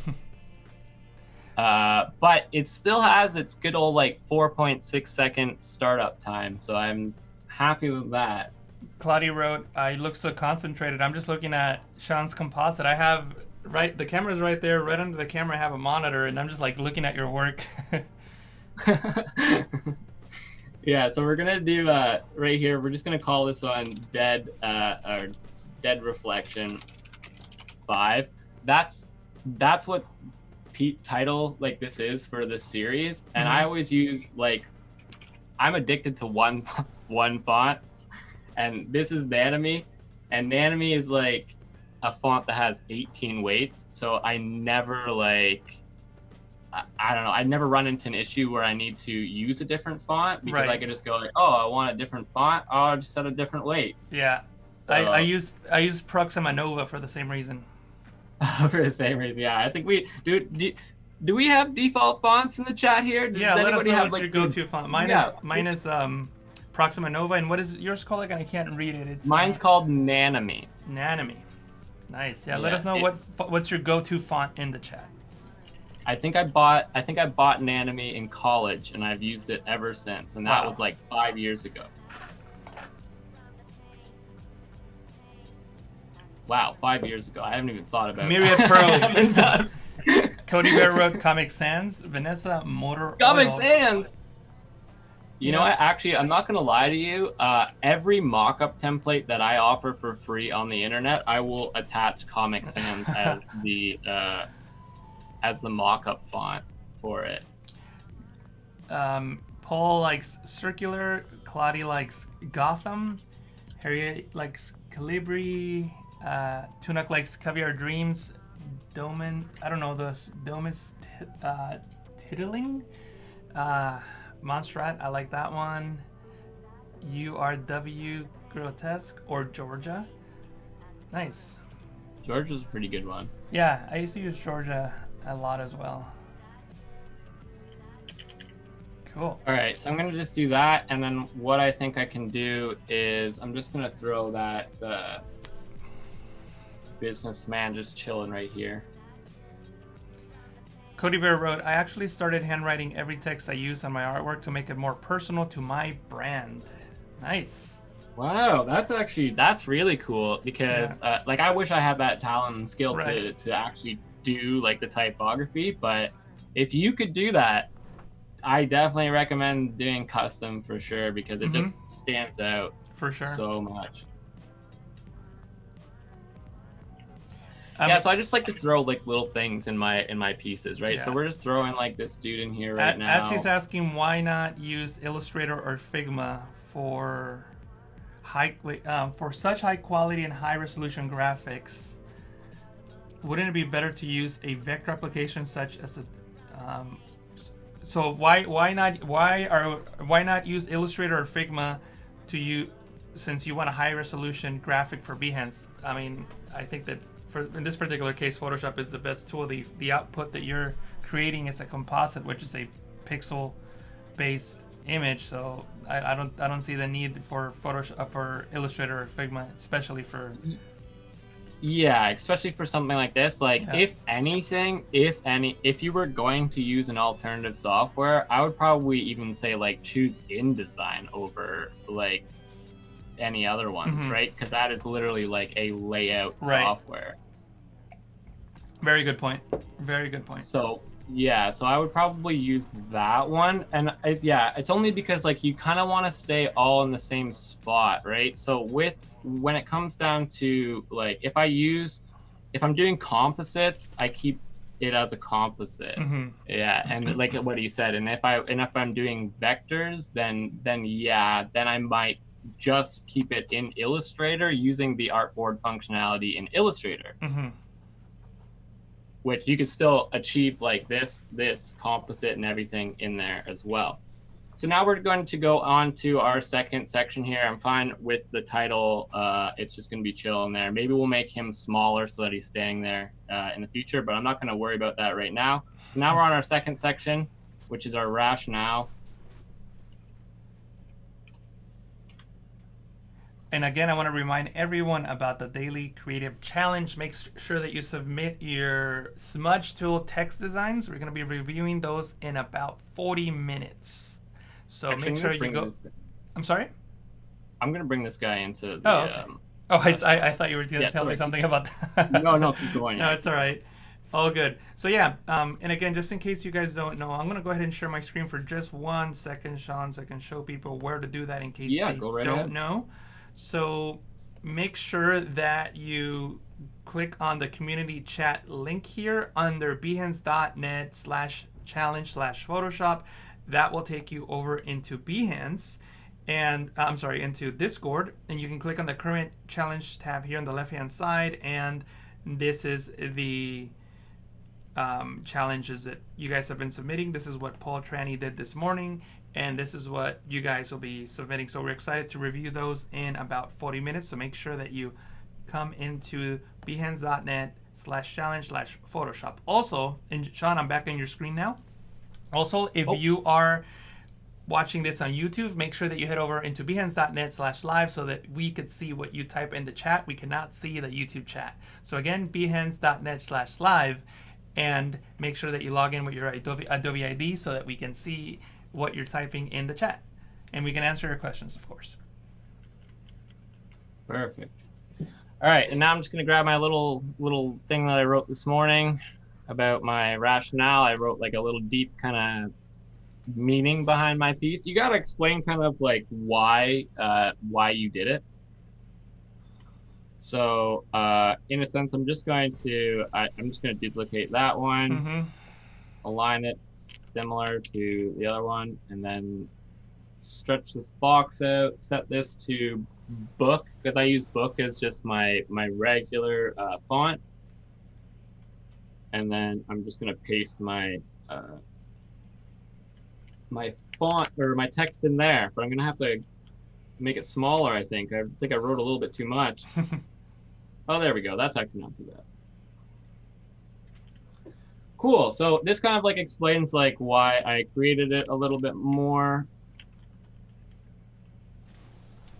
But it still has its good old 4.6 second startup time. So I'm happy with that. Claudia wrote, I look so concentrated. I'm just looking at Shaun's composite. I have the camera's right there. Right under the camera I have a monitor, and I'm just looking at your work. Yeah, so we're gonna do right here. We're just gonna call this one dead reflection 5. That's what title this is for this series, and I always use I'm addicted to one one font, and this is Nanami, and Nanami is like a font that has 18 weights, so I never like I don't know. I've never run into an issue where I need to use a different font because I Right. can just go like, oh, I want a different font. Oh, I'll just set a different weight. Yeah. I So use Proxima Nova for the same reason. for the same reason, yeah. I think we do we have default fonts in the chat here? Does Yeah, let us anybody know have what's like your go-to font. Mine yeah, is Proxima Nova, and what is yours called again? I can't read it. It's mine's called Nanami. Nanami. Nice. Yeah, let Yeah, us know what's your go-to font in the chat. I think I bought Nanami in college, and I've used it ever since, and that Wow. was like 5 years ago. Wow, 5 years ago. I haven't even thought about Myriad that. Pearl. Cody Bear wrote Comic Sans. Vanessa Motor Comic Oil. Sans. You know Yeah. what? Actually, I'm not gonna lie to you. Every mock-up template that I offer for free on the internet, I will attach Comic Sans as the mock-up font for it. Paul likes Circular. Claudia likes Gotham. Harriet likes Calibri. Tunak likes Caviar Dreams. Doman, I don't know this. Domus Tiddling. Monstrat, I like that one. URW Grotesque or Georgia. Nice. Georgia's a pretty good one. Yeah, I used to use Georgia a lot as well. Cool. All right, so I'm gonna just do that, and then what I think I can do is I'm just gonna throw that businessman just chilling right here. Cody Bear wrote, I actually started handwriting every text I use on my artwork to make it more personal to my brand. Nice. Wow, that's really cool because like I wish I had that talent and skill Right. to actually do like the typography, but if you could do that, I definitely recommend doing custom for sure because it just stands out For sure. so much. Yeah, so I just like to throw like little things in my pieces, right? Yeah. So we're just throwing like this dude in here right now. Atsy's asking why not use Illustrator or Figma for for such high quality and high resolution graphics. Wouldn't it be better to use a vector application such as a so why not use Illustrator or Figma since you want a high resolution graphic for Behance? I mean, I think that in this particular case, Photoshop is the best tool. The output that you're creating is a composite, which is a pixel based image. So I don't see the need for Photoshop for Illustrator or Figma, especially for Yeah, especially for something like this. Like, if you were going to use an alternative software, I would probably even say like choose InDesign over like any other ones, right? Because that is literally like a layout software. Very good point. Very good point. So yeah, so I would probably use that one, and it's only because like you kind of want to stay all in the same spot, right? So when it comes down to like if I'm doing composites, I keep it as a composite. Yeah, and like what he said, and if I'm doing vectors, then I might just keep it in Illustrator using the artboard functionality in Illustrator. Which you could still achieve like this composite and everything in there as well. So now we're going to go on to our second section here. I'm fine with the title. It's just going to be chill in there. Maybe we'll make him smaller so that he's staying there in the future, but I'm not going to worry about that right now. So now we're on our second section, which is our rationale. And again, I want to remind everyone about the Daily Creative Challenge. Make sure that you submit your Smudge Tool text designs. We're going to be reviewing those in about 40 minutes. So Actually, make sure you go. I'm sorry? I'm going to bring this guy into the... Okay. I thought you were going to tell me something about that. No, keep going. No, it's all right. All good. So yeah, and again, just in case you guys don't know, I'm going to go ahead and share my screen for just 1 second, Shaun, so I can show people where to do that in case they don't know. So make sure that you click on the community chat link here under behance.net/challenge/Photoshop. That will take you over into Behance. and I'm sorry, into Discord, and you can click on the current challenge tab here on the left hand side, and this is the challenges that you guys have been submitting. This is what Paul Tranny did this morning, and this is what you guys will be submitting. So we're excited to review those in about 40 minutes. So make sure that you come into behance.net/challenge/Photoshop. Also, and Shaun, I'm back on your screen now. Also, if you are watching this on YouTube, make sure that you head over into behance.net/live so that we could see what you type in the chat. We cannot see the YouTube chat. So again, behance.net/live, and make sure that you log in with your Adobe ID so that we can see what you're typing in the chat. And we can answer your questions, of course. Perfect. All right, and now I'm just going to grab my little thing that I wrote this morning about my rationale. I wrote like a little deep kind of meaning behind my piece. You got to explain kind of like why you did it. So in a sense, I'm just going to duplicate that one, align it similar to the other one, and then stretch this box out, set this to book, because I use book as just my regular font. And then I'm just going to paste my my font or my text in there, but I'm going to have to make it smaller, I think. I think I wrote a little bit too much. Oh, there we go. That's actually not too bad. Cool. So this kind of like explains like why I created it a little bit more.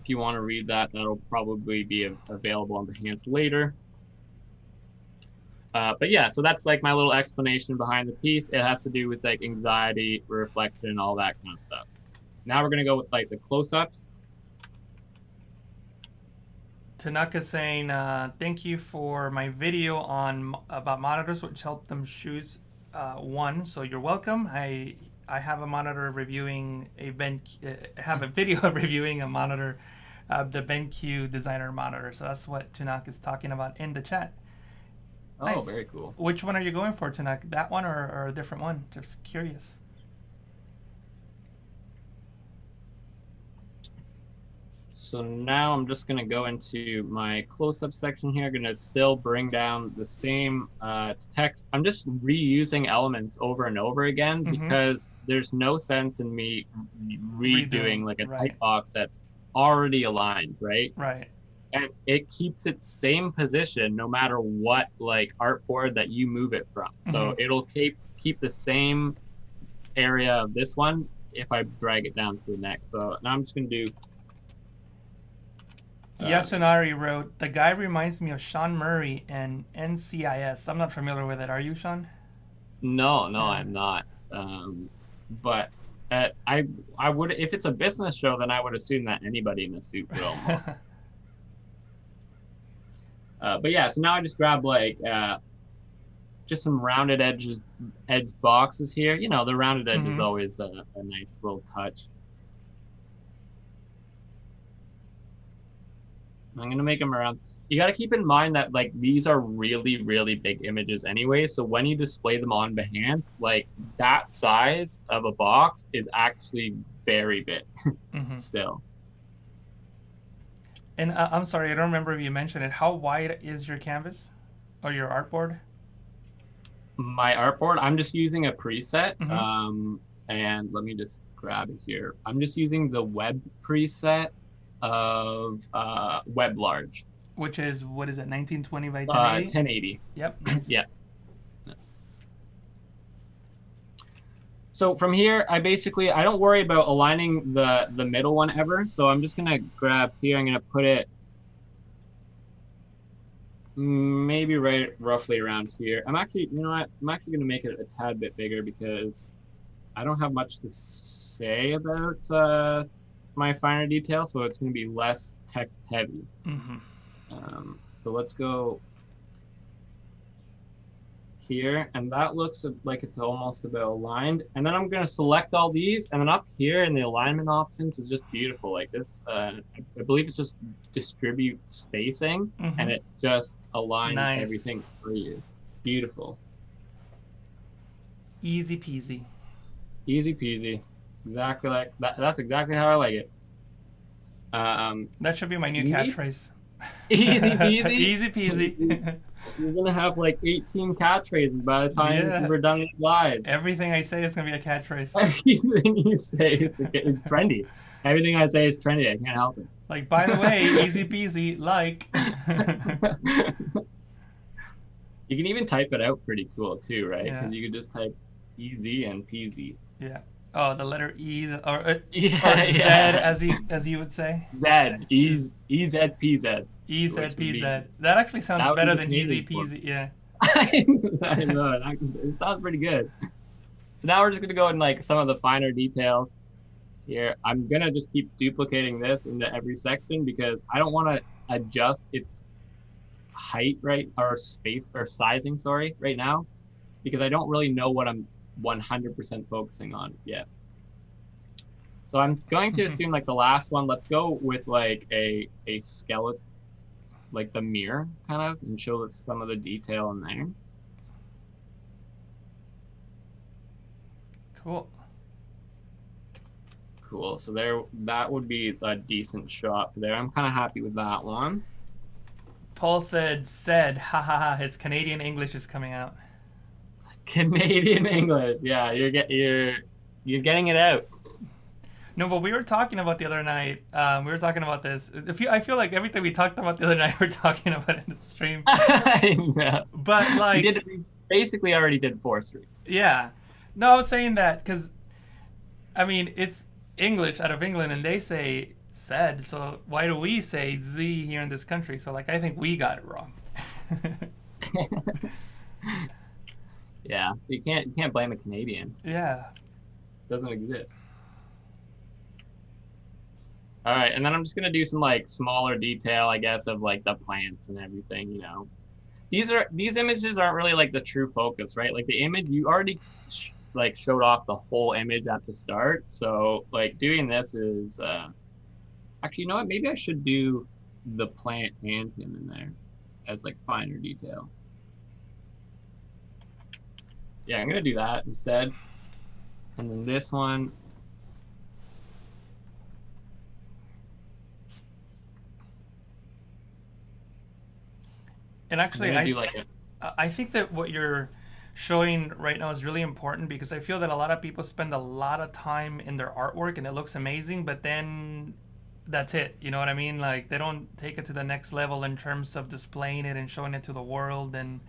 If you want to read that, that'll probably be available on Behance later. But yeah, so that's like my little explanation behind the piece. It has to do with like anxiety, reflection, all that kind of stuff. Now we're going to go with like the close-ups. Tanaka saying, thank you for my video on about monitors, which helped them choose one. So you're welcome. I have a monitor reviewing a have a video reviewing a monitor, the BenQ Designer monitor. So that's what Tanaka is talking about in the chat. Oh, nice. Very cool. Which one are you going for, Tanaka? That one or a different one? Just curious. So now I'm just going to go into my close-up section here. I'm going to still bring down the same text. I'm just reusing elements over and over again because there's no sense in me redoing like a type box that's already aligned, right? Right. And it keeps its same position no matter what like artboard that you move it from. So it'll keep the same area of this one if I drag it down to the next. So now I'm just going to do Yasunari wrote, the guy reminds me of Sean Murray and NCIS. I'm not familiar with it. Are you, Sean? No, I'm not. But I would, if it's a business show, then I would assume that anybody in a suit would almost. But yeah, so now I just grab like just some rounded edge boxes here. You know, the rounded edge is always a nice little touch. I'm going to make them around. You got to keep in mind that like these are really, really big images anyway. So when you display them on Behance, like that size of a box is actually very big still. And I'm sorry, I don't remember if you mentioned it. How wide is your canvas or your artboard? My artboard, I'm just using a preset. And let me just grab it here. I'm just using the web preset of web large, which is, what is it, 1920 by 1080? 1080. Yep. Nice. Yeah. So from here, I don't worry about aligning the middle one ever. So I'm just gonna grab here. I'm gonna put it maybe right roughly around here. I'm actually, you know what? I'm actually gonna make it a tad bit bigger because I don't have much to say about my finer detail, so it's going to be less text heavy. So let's go here, and that looks like it's almost about aligned. And then I'm going to select all these, and then up here in the alignment options is just beautiful. Like this, I believe it's just distribute spacing, and it just aligns everything for you. Beautiful. Easy peasy. Easy peasy. Exactly like that. That's exactly how I like it. That should be my new Easy, catchphrase. easy peasy. Easy peasy. You're gonna have like 18 catchphrases by the time Yeah. we're done with lives. Everything I say is gonna be a catchphrase. Everything you say is trendy. Everything I say is trendy. I can't help Like, by the way, easy peasy, like. it. You can even type it out pretty cool too, right? Yeah. Because you could just type easy and peasy. Yeah. Oh, the letter E, or Yeah, Z, yeah. as you would say. Z, E Z P Z, E Z which would P Z. be That actually sounds that would be better the than easy Canadian form. peasy. Yeah. I know it sounds pretty good. So now we're just gonna go in like some of the finer details here. I'm gonna just keep duplicating this into every section because I don't want to adjust its height right or space or sizing, sorry, right now because I don't really know what I'm 100% focusing on yet. So I'm going to assume like the last one, let's go with like a skeleton, like the mirror kind of, and show us some of the detail in there. Cool. Cool. So there, that would be a decent shot for there. I'm kind of happy with that one. Paul said, ha ha ha, his Canadian English is coming out. Canadian English. Yeah, you're getting it out. No, but we were talking about the other night. We were talking about this. I feel like everything we talked about the other night, we're talking about in the stream. Yeah. But like, We basically already did 4 streams. yeah. No, I was saying that because, I mean, it's English out of England, and they say said. So why do we say Z here in this country? So like, I think we got it wrong. Yeah, you can't blame a Canadian. Yeah. It doesn't exist. All right, and then I'm just gonna do some like smaller detail, I guess, of like the plants and everything. You know, these images aren't really like the true focus, right? Like the image you already like showed off the whole image at the start. So like doing this is actually, you know what? Maybe I should do the plant and him in there as like finer detail. Yeah, I'm gonna do that instead. And then this one. And actually, Like I think that what you're showing right now is really important because I feel that a lot of people spend a lot of time in their artwork and it looks amazing, but then that's it. You know what I mean? Like they don't take it to the next level in terms of displaying it and showing it to the world and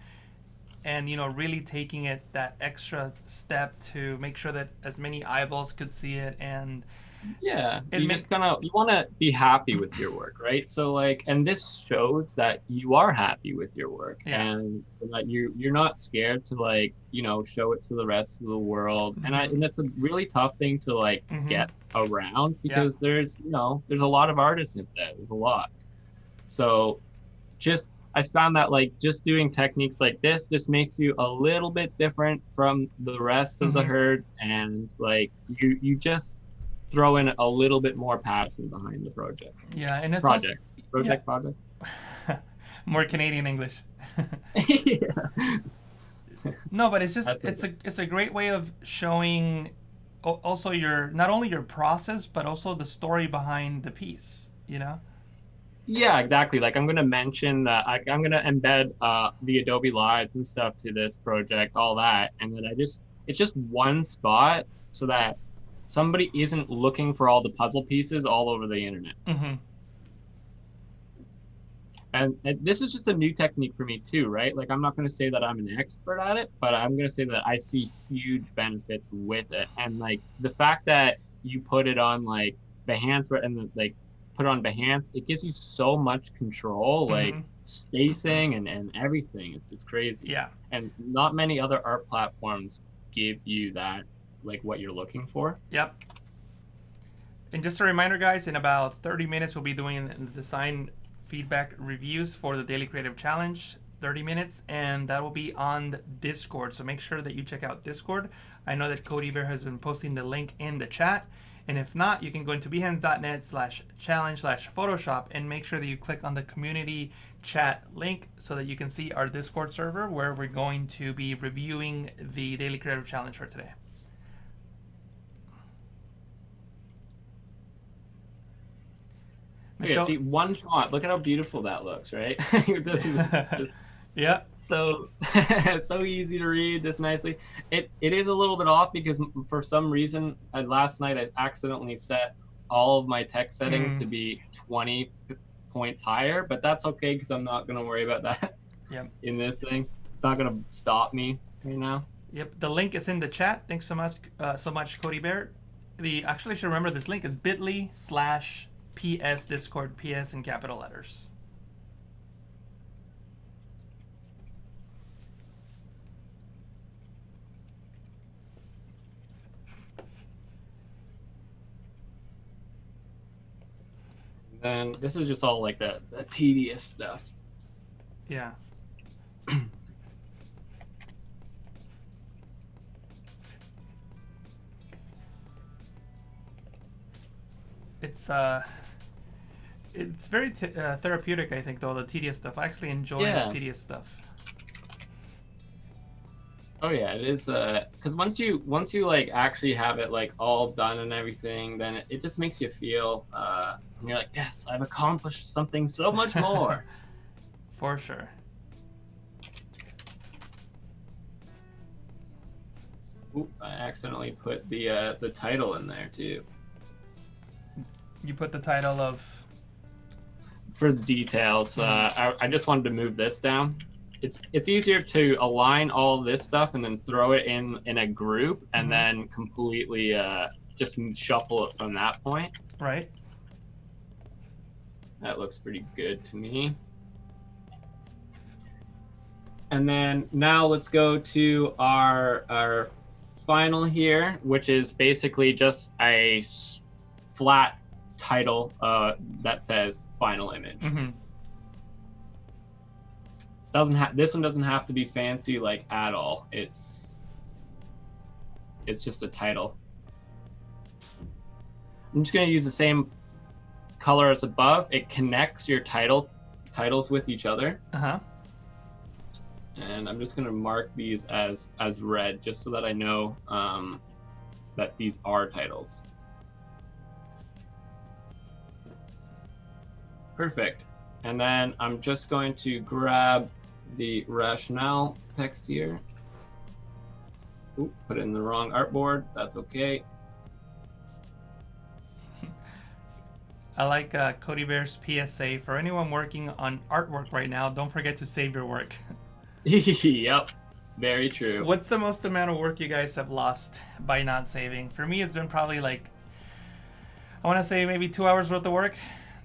you know really taking it that extra step to make sure that as many eyeballs could see it and yeah, it you want to be happy with your work, right? So like, and this shows that you are happy with your work, Yeah. and that you're not scared to like show it to the rest of the world, and that's a really tough thing to like get around because there's there's a lot of artists in there. There's a lot, so just I found that like just doing techniques like this just makes you a little bit different from the rest of the herd, and like you just throw in a little bit more passion behind the project. Yeah, and it's project. More Canadian English. Yeah. No, but it's just it's a great way of showing also your not only your process but also the story behind the piece. You know. Yeah, exactly. Like I'm gonna mention that I'm gonna embed the Adobe Lives and stuff to this project, all that, and then it's just one spot so that somebody isn't looking for all the puzzle pieces all over the internet. And this is just a new technique for me too, right? Like I'm not going to say that I'm an expert at it, but I'm going to say that I see huge benefits with it. And like the fact that you put it on like Behance and like put on Behance, it gives you so much control, like spacing and everything. It's crazy. Yeah. And not many other art platforms give you that, like what you're looking for. Yep. And just a reminder, guys, in about 30 minutes, we'll be doing the design feedback reviews for the Daily Creative Challenge, 30 minutes, and that will be on Discord. So make sure that you check out Discord. I know that Cody Bear has been posting the link in the chat. And if not, you can go into behance.net/challenge/Photoshop and make sure that you click on the community chat link so that you can see our Discord server where we're going to be reviewing the Daily Creative Challenge for today. Okay, see, one font. Look at how beautiful that looks, right? This Yeah. so so easy to read, just nicely. It is a little bit off because for some reason last night I accidentally set all of my text settings to be 20 points higher, but that's okay because I'm not going to worry about that Yep. in this thing. It's not going to stop me right now. Yep. The link is in the chat. Thanks so much, Cody Barrett. Actually, I should remember this link is bit.ly/PS Discord, PS in capital letters. And this is just all like the tedious stuff. Yeah. It's very therapeutic, I think, though, the tedious stuff. I actually enjoy the tedious stuff. Oh yeah, it is. Because once you like actually have it like all done and everything, then it just makes you feel. And you're like, yes, I've accomplished something so much more. For sure. Oop, I accidentally put the title in there too. You put the title of. For the details, I just wanted to move this down. It's easier to align all this stuff and then throw it in a group and then completely just shuffle it from that point. Right. That looks pretty good to me. And then now let's go to our final here, which is basically just a flat title that says final image. This one doesn't have to be fancy like at all. It's just a title. I'm just going to use the same color as above. It connects your titles with each other. And I'm just going to mark these as red just so that I know that these are titles. Perfect. And then I'm just going to grab the rationale text here. Oop, put it in the wrong artboard. That's okay. I like Cody Bear's PSA. For anyone working on artwork right now, don't forget to save your work. Yep, very true. What's the most amount of work you guys have lost by not saving? For me, it's been probably like, I want to say maybe 2 hours worth of work.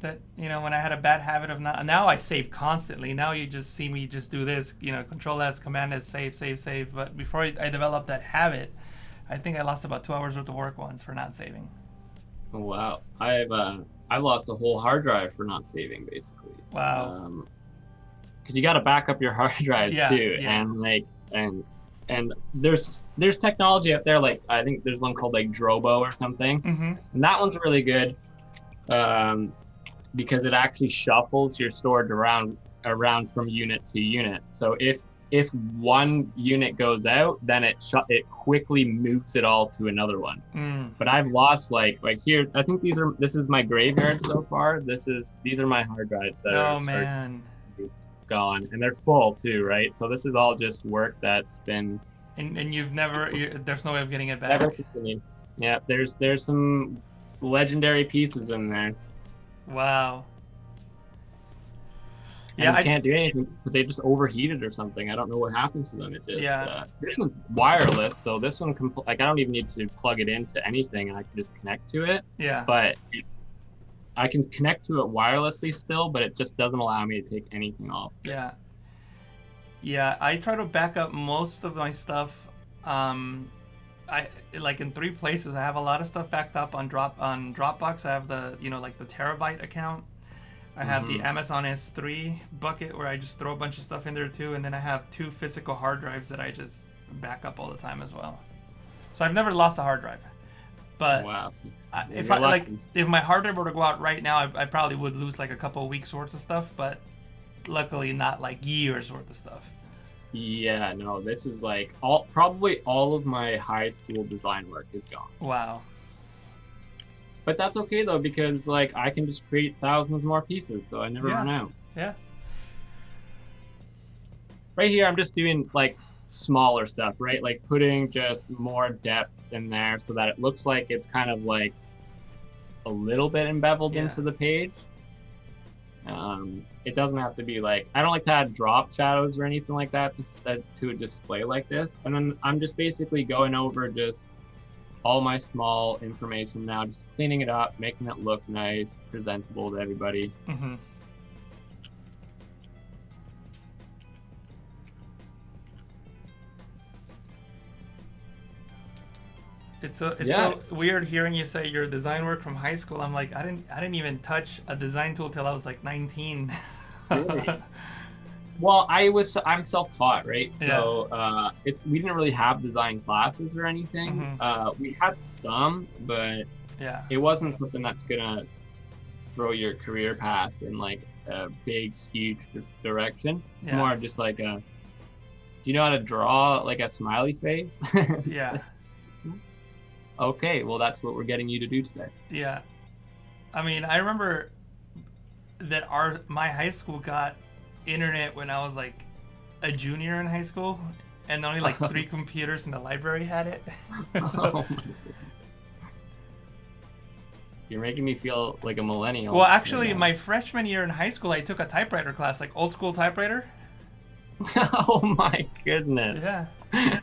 That, you know, when I had a bad habit of not, now I save constantly. Now you just see me just do this, you know, Control S, Command S, save. But before I developed that habit, I think I lost about 2 hours worth of work once for not saving. Oh, wow. I've lost a whole hard drive for not saving, basically. Wow. Because you got to back up your hard drives too, and like and there's technology out there, like I think there's one called like Drobo or something, and that one's really good. Because it actually shuffles your storage around from unit to unit. So if one unit goes out, then it quickly moves it all to another one. But I've lost like here. I think this is my graveyard so far. These are my hard drives that are gone, and they're full too, right? So this is all just work that's been. And there's no way of getting it back. Yeah, there's some legendary pieces in there. Wow. And you can't do anything because they just overheated or something. I don't know what happens to them. It just this one's wireless, so this one like I don't even need to plug it into anything, and I can just connect to it. Yeah. But I can connect to it wirelessly still, but it just doesn't allow me to take anything off. Yeah. Yeah, I try to back up most of my stuff. I like in 3 places. I have a lot of stuff backed up on Dropbox. I have the like the terabyte account. I have the Amazon S3 bucket where I just throw a bunch of stuff in there too, and then I have 2 physical hard drives that I just back up all the time as well. So I've never lost a hard drive. But wow. If my hard drive were to go out right now, I probably would lose like a couple of weeks worth of stuff. But luckily, not like years worth of stuff. Yeah, no, this is like probably all of my high school design work is gone. Wow. But that's okay though, because like I can just create thousands more pieces, so I never run out. Yeah. Right here, I'm just doing like smaller stuff, right? Like putting just more depth in there so that it looks like it's kind of like a little bit embeveled into the page. It doesn't have to be like, I don't like to add drop shadows or anything like that to a display like this. And then I'm just basically going over just all my small information now, just cleaning it up, making it look nice, presentable to everybody. Mm-hmm. It's so weird hearing you say your design work from high school. I'm like, I didn't even touch a design tool till I was like 19. Really? Well, I'm self-taught, right? So we didn't really have design classes or anything. Mm-hmm. We had some, but it wasn't something that's gonna throw your career path in like a big, huge direction. It's more just like do you know how to draw like a smiley face? Yeah. Okay, well that's what we're getting you to do today. Yeah. I mean, I remember that my high school got internet when I was like a junior in high school, and only like 3 computers in the library had it. So, you're making me feel like a millennial. Well, actually, my freshman year in high school, I took a typewriter class, like old school typewriter. Oh my goodness. Yeah.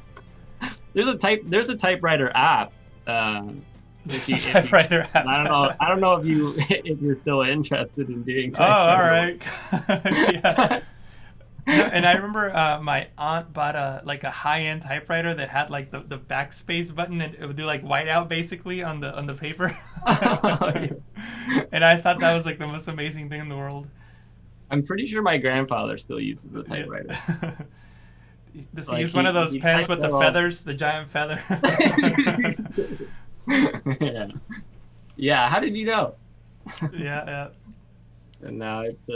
There's a typewriter app. Typewriter app. I don't know if you're still interested in doing typewriter. Oh, all right. Yeah. And I remember my aunt bought a high-end typewriter that had like the backspace button, and it would do like whiteout basically on the paper. And I thought that was like the most amazing thing in the world. I'm pretty sure my grandfather still uses the typewriter. Does he use one of those pens with the feathers, the giant feather? Yeah. How did you know? Yeah. And now it's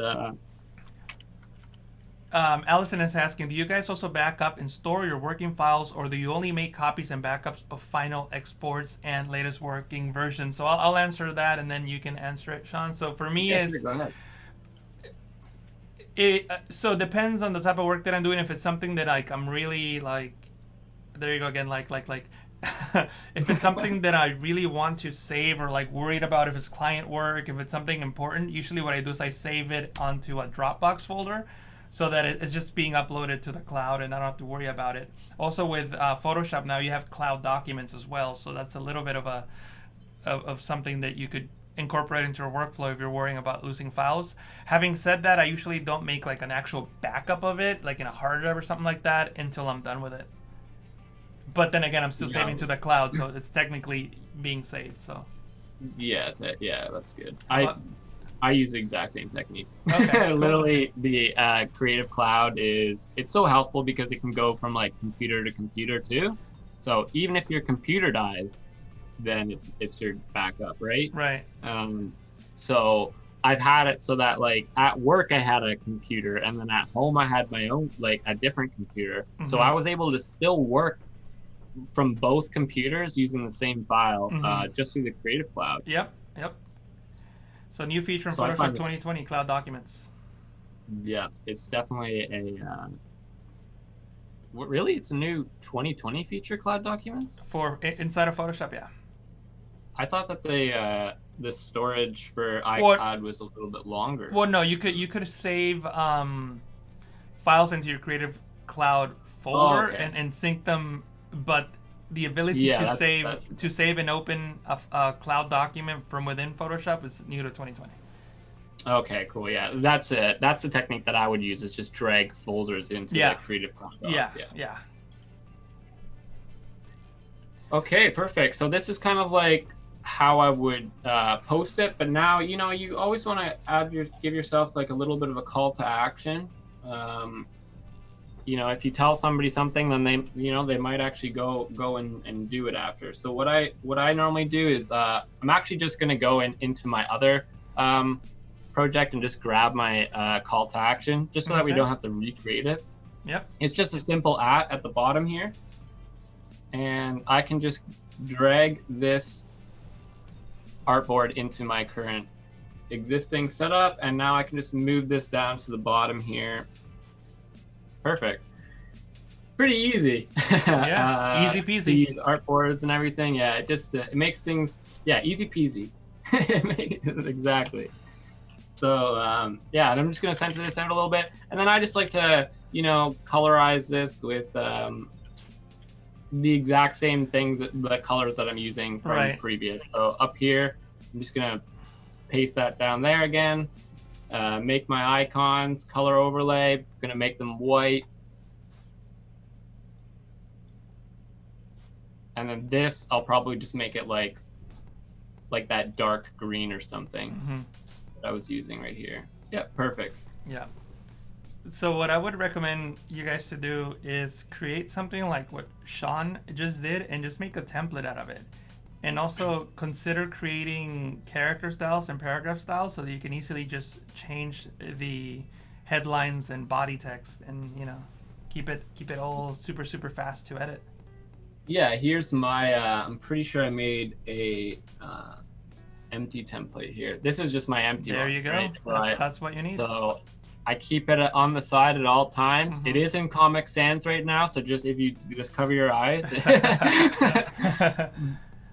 Allison is asking, do you guys also back up and store your working files, or do you only make copies and backups of final exports and latest working versions? So I'll answer that, and then you can answer it, Shaun. So for me, go ahead. It depends on the type of work that I'm doing. If it's something that like I'm really like, there you go again, like if it's something that I really want to save or like worried about, if it's client work, if it's something important, usually what I do is I save it onto a Dropbox folder so that it's just being uploaded to the cloud and I don't have to worry about it. Also with Photoshop now, you have cloud documents as well, so that's a little bit of something that you could incorporate into your workflow if you're worrying about losing files. Having said that, I usually don't make like an actual backup of it, like in a hard drive or something like that, until I'm done with it. But then again, I'm still saving to the cloud, so it's technically being saved. So yeah, that's good. I use the exact same technique. Okay, cool. Literally, the Creative Cloud it's so helpful because it can go from like computer to computer too. So even if your computer dies, then it's your backup, right? Right. So I've had it so that like at work I had a computer, and then at home I had my own, like a different computer. Mm-hmm. So I was able to still work from both computers using the same file, just through the Creative Cloud. Yep. So new feature in Photoshop 2020, Cloud Documents. Yeah, it's definitely really? It's a new 2020 feature, Cloud Documents? For inside of Photoshop, yeah. I thought that the storage for iCloud was a little bit longer. Well, no, you could save files into your Creative Cloud folder and sync them, but the ability to save and open a cloud document from within Photoshop is new to 2020. Okay, cool. Yeah, that's it. That's the technique that I would use, is just drag folders into the Creative Cloud docs. Yeah. Okay, perfect. So this is kind of like how I would post it, but now you always want to give yourself like a little bit of a call to action. If you tell somebody something, then they might actually go and do it after. So what I normally do is I'm actually just going to go into my other project and just grab my call to action, just so that we don't have to recreate it. Yep. It's just a simple at the bottom here, and I can just drag this artboard into my current existing setup, and now I can just move this down to the bottom here. Perfect. Pretty easy. Yeah, easy peasy. To use artboards and everything. Yeah, it just it makes things, yeah, easy peasy. Exactly. So yeah, and I'm just gonna center this out a little bit, and then I just like to, you know, colorize this with the exact same things, the colors that I'm using from previous. So up here, I'm just gonna paste that down there again. Make my icons, color overlay. I'm gonna make them white. And then this, I'll probably just make it like that dark green or something that I was using right here. Yeah, perfect. Yeah. So what I would recommend you guys to do is create something like what Shaun just did and just make a template out of it. And also consider creating character styles and paragraph styles so that you can easily just change the headlines and body text and, you know, keep it all super fast to edit. Yeah, here's my, I'm pretty sure I made a empty template here. This is just my empty one. There you go. Right? So that's what you need. So I keep it on the side at all times. It is in Comic Sans right now, so just if you just cover your eyes.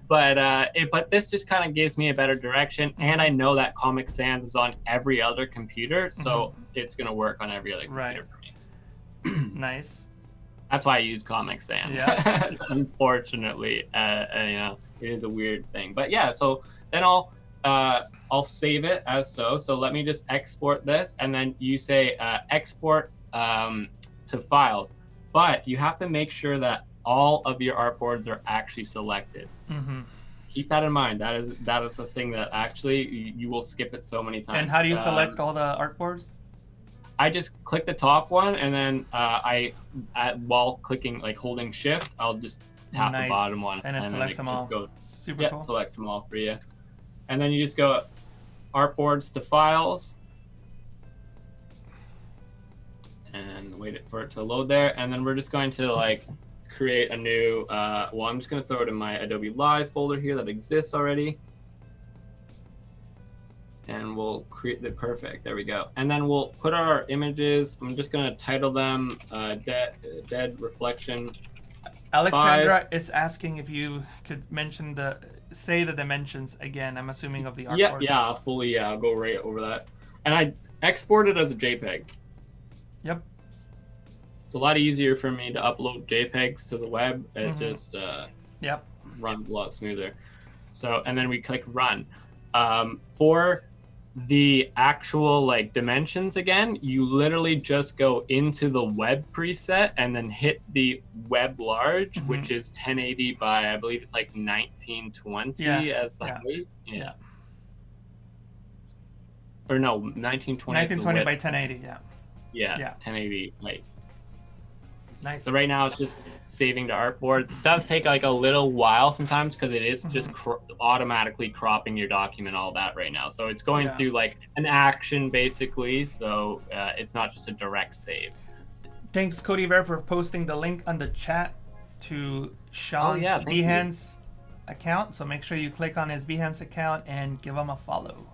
But this just kind of gives me a better direction, and I know that Comic Sans is on every other computer, so it's gonna work on every other computer for me. Nice. That's why I use Comic Sans. Yeah. Unfortunately, you know, it is a weird thing. But yeah, so then I'll save it as so. So let me just export this, and then you say export to files. But you have to make sure that all of your artboards are actually selected. Keep that in mind. That is a thing that actually you will skip it so many times. And how do you select all the artboards? I just click the top one, and then while clicking, like holding shift, I'll just tap the bottom one, and it selects them all. Super cool. Selects them all for you. And then you just go artboards to files, and wait for it to load there. And then we're just going to like create a new. Well, I'm just going to throw it in my Adobe Live folder here that exists already. And we'll create the perfect. There we go. And then we'll put our images. I'm just gonna title them "Dead Reflection." Alexandra is asking if you could say the dimensions again. I'm assuming of the artboard. Yeah, I'll go right over that. And I export it as a JPEG. Yep. It's a lot easier for me to upload JPEGs to the web. It just runs a lot smoother. So, and then we click run. For the actual like dimensions again, you literally just go into the web preset and then hit the web large, which is 1080 by, I believe it's like 1920 as the height. Yeah. Or no, 1920. 1920 by 1080. Yeah. 1080 height. Nice. So right now it's just saving to artboards. It does take like a little while sometimes because it is just automatically cropping your document, all that right now. So it's going through like an action basically. So it's not just a direct save. Thanks, Cody Ver, for posting the link on the chat to Shaun's Behance account. So make sure you click on his Behance account and give him a follow.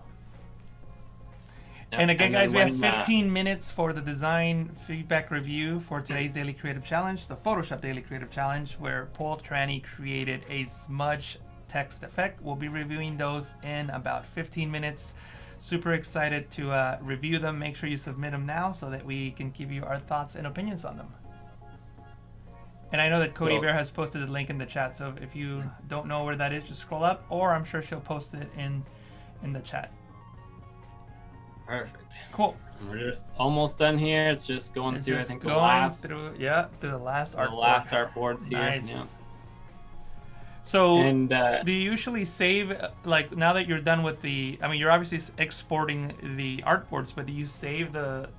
And again, guys, we have 15 minutes for the design feedback review for today's Daily Creative Challenge, the Photoshop Daily Creative Challenge, where Paul Trani created a smudge text effect. We'll be reviewing those in about 15 minutes. Super excited to review them. Make sure you submit them now so that we can give you our thoughts and opinions on them. And I know that Cody Bear has posted the link in the chat, so if you don't know where that is, just scroll up, or I'm sure she'll post it in the chat. Perfect. Cool. We're just almost done here. It's just going through, I think, the last artboards here. Nice. Yeah. So, do you usually save, like, now that you're done with you're obviously exporting the artboards, but do you save the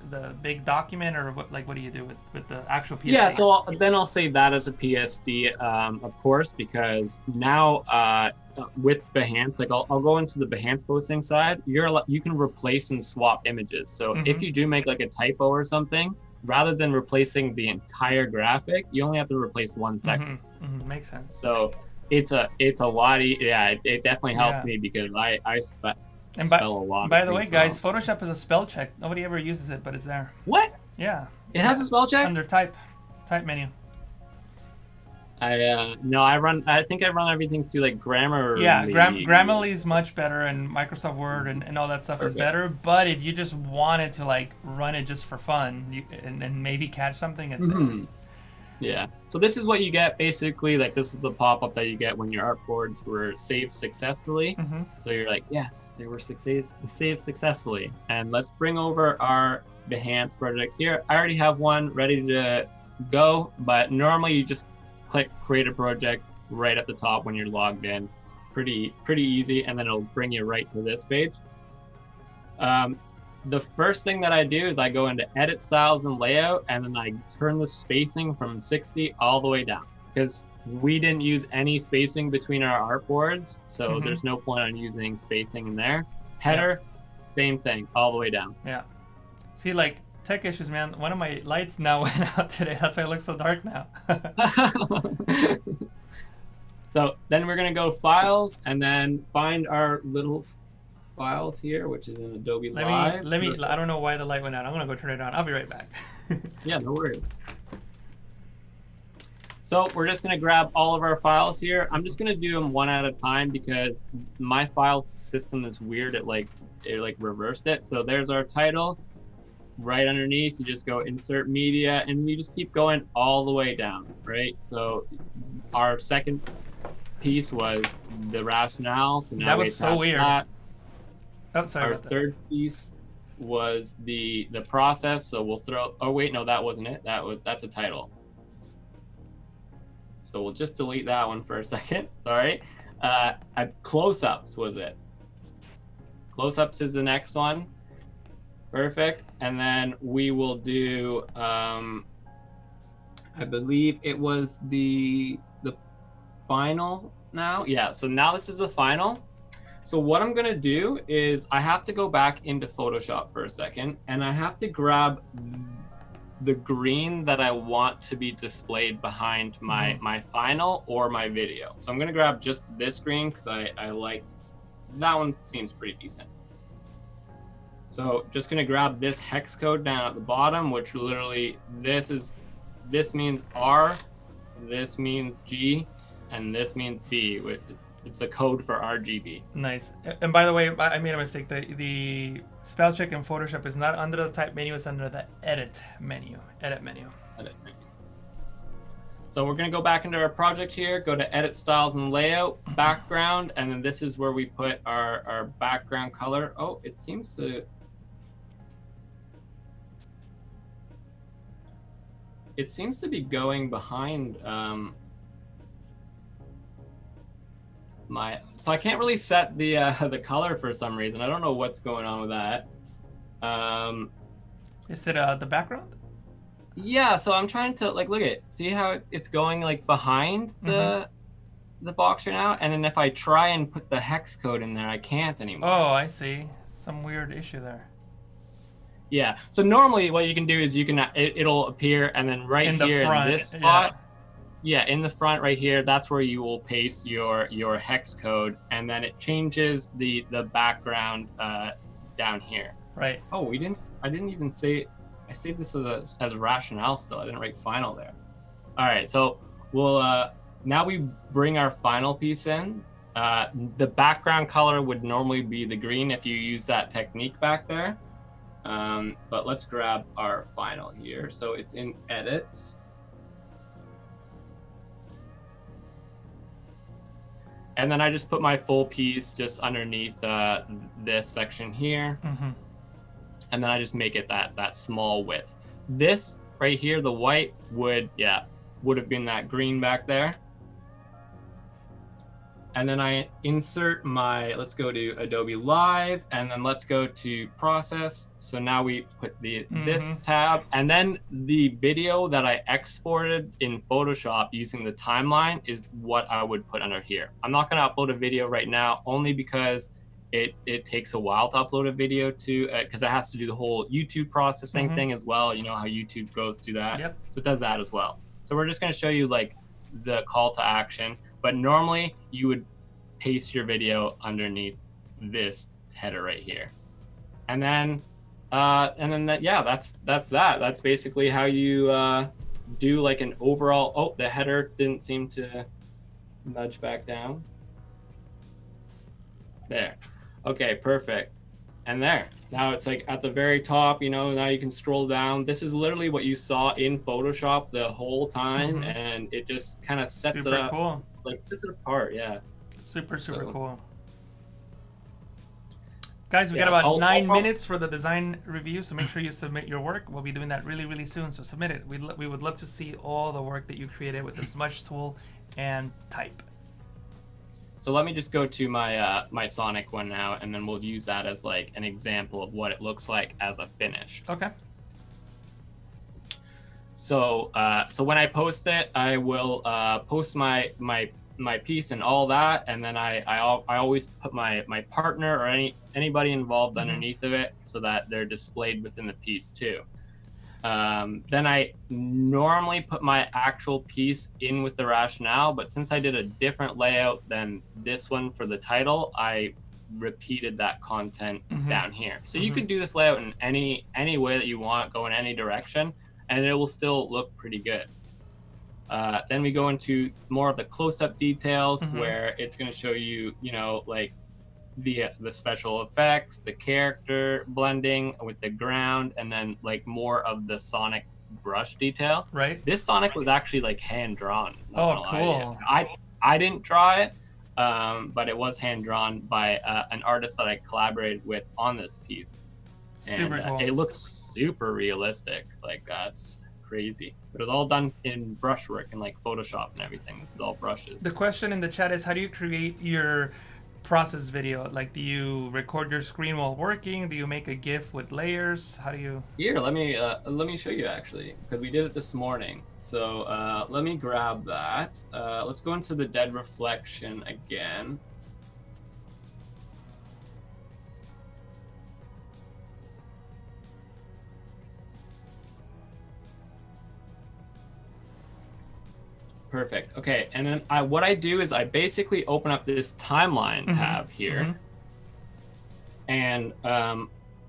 big document, or what do you do with the actual PSD? Yeah, so then I'll save that as a PSD, of course, because now with Behance, like I'll go into the Behance posting side. You can replace and swap images. So if you do make like a typo or something, rather than replacing the entire graphic, you only have to replace one section. Makes sense. So it's a lot. Yeah, it definitely helps Yeah. me because I And spell a lot by of the way, things guys, wrong. Photoshop is a spell check. Nobody ever uses it, but it's there. What? Yeah. It has It's a spell check? under type menu. No, I think I run everything through like Yeah, Grammarly. Grammarly is much better, and Microsoft Word and all that stuff is Perfect. better. But if you just wanted to like run it just for fun, and maybe catch something, it's there. Yeah. So this is what you get basically. Like this is the pop-up that you get when your artboards were saved successfully. Mm-hmm. So you're like, yes, they were saved successfully. And let's bring over our Behance project here. I already have one ready to go, but normally you just click create a project right at the top when you're logged in. Pretty easy, and then it'll bring you right to this page. The first thing that I do is I go into edit styles and layout, and then I turn the spacing from 60 all the way down because we didn't use any spacing between our artboards, so there's no point on using spacing in there. Header, same thing, all the way down. Yeah. See, like tech issues, man. One of my lights now went out today. That's why it looks so dark now. So then we're gonna go files and then find our little files here, which is in Adobe Live. Let me. I don't know why the light went out. I'm gonna go turn it on. I'll be right back. Yeah, no worries. So we're just gonna grab all of our files here. I'm just gonna do them one at a time because my file system is weird. It reversed it. So there's our title. Right underneath, you just go insert media, and you just keep going all the way down, right? So our second piece was the rationale. So now that was so weird. That. Oh, sorry. Our about that. third piece was the process. So we'll throw. Oh wait, no, that wasn't it. That's a title. So we'll just delete that one for a second. Sorry. Close-ups was it. Close-ups is the next one. Perfect. And then we will do, I believe it was the final now. Yeah, so now this is the final. So what I'm gonna do is I have to go back into Photoshop for a second, and I have to grab the green that I want to be displayed behind my final or my video. So I'm gonna grab just this green because I like, that one seems pretty decent. So just gonna grab this hex code down at the bottom, which literally this means R, this means G, and this means B, which it's a code for RGB. Nice. And by the way, I made a mistake. The spell check in Photoshop is not under the type menu, it's under the edit menu. Edit menu. So we're gonna go back into our project here, go to edit styles and layout, background, and then this is where we put our background color. Oh, it seems to be going behind so I can't really set the color for some reason. I don't know what's going on with that. Is it the background? Yeah, so I'm trying to look at it. See how it's going like behind the box right now? And then if I try and put the hex code in there, I can't anymore. Oh, I see. Some weird issue there. Yeah. So normally what you can do is it'll appear, and then right here in this spot, in the front right here, that's where you will paste your hex code, and then it changes the background down here. Right. Oh, I didn't even say. I saved this as rationale still. I didn't write final there. All right. So we'll now we bring our final piece in. The background color would normally be the green if you use that technique back there. But let's grab our final here. So it's in edits. And then I just put my full piece just underneath this section here. And then I just make it that small width. This right here, the white would have been that green back there. And then I insert let's go to Adobe Live, and then let's go to process. So now we put this tab, and then the video that I exported in Photoshop using the timeline is what I would put under here. I'm not gonna upload a video right now, only because it takes a while to upload a video because it has to do the whole YouTube processing thing as well. You know how YouTube goes through that. Yep. So it does that as well. So we're just gonna show you like the call to action. But normally you would paste your video underneath this header right here. And then that's basically how you do like an overall. Oh, the header didn't seem to nudge back down. There. Okay, perfect. And there. Now it's like at the very top, you know, now you can scroll down. This is literally what you saw in Photoshop the whole time, and it just kind of sets it up. Cool. Like sets it apart, yeah. Super cool. Guys, we got about 9 minutes for the design review, so make sure you submit your work. We'll be doing that really soon, so submit it. We would love to see all the work that you created with the smudge tool and type. So let me just go to my my Sonic one now, and then we'll use that as like an example of what it looks like as a finish. Okay. So so when I post it, I will post my piece and all that, and then I always put my partner or anybody involved underneath of it so that they're displayed within the piece too. Then I normally put my actual piece in with the rationale, but since I did a different layout than this one for the title, I repeated that content down here. So you could do this layout in any way that you want, go in any direction, and it will still look pretty good. Then we go into more of the close-up details where it's going to show you, you know, like the special effects, the character blending with the ground, and then like more of the Sonic brush detail. Right. This Sonic was actually like hand drawn. Oh, cool. I didn't draw it, but it was hand drawn by an artist that I collaborated with on this piece. Super cool. It looks super realistic. Like that's crazy. But it was all done in brushwork and like Photoshop and everything. This is all brushes. The question in the chat is, how do you create your process video? Like, do you record your screen while working? Do you make a GIF with layers? How do you? Here, let me show you actually, because we did it this morning. So let me grab that. Let's go into the dead reflection again. Perfect. Okay, and then what I do is I basically open up this timeline tab here, and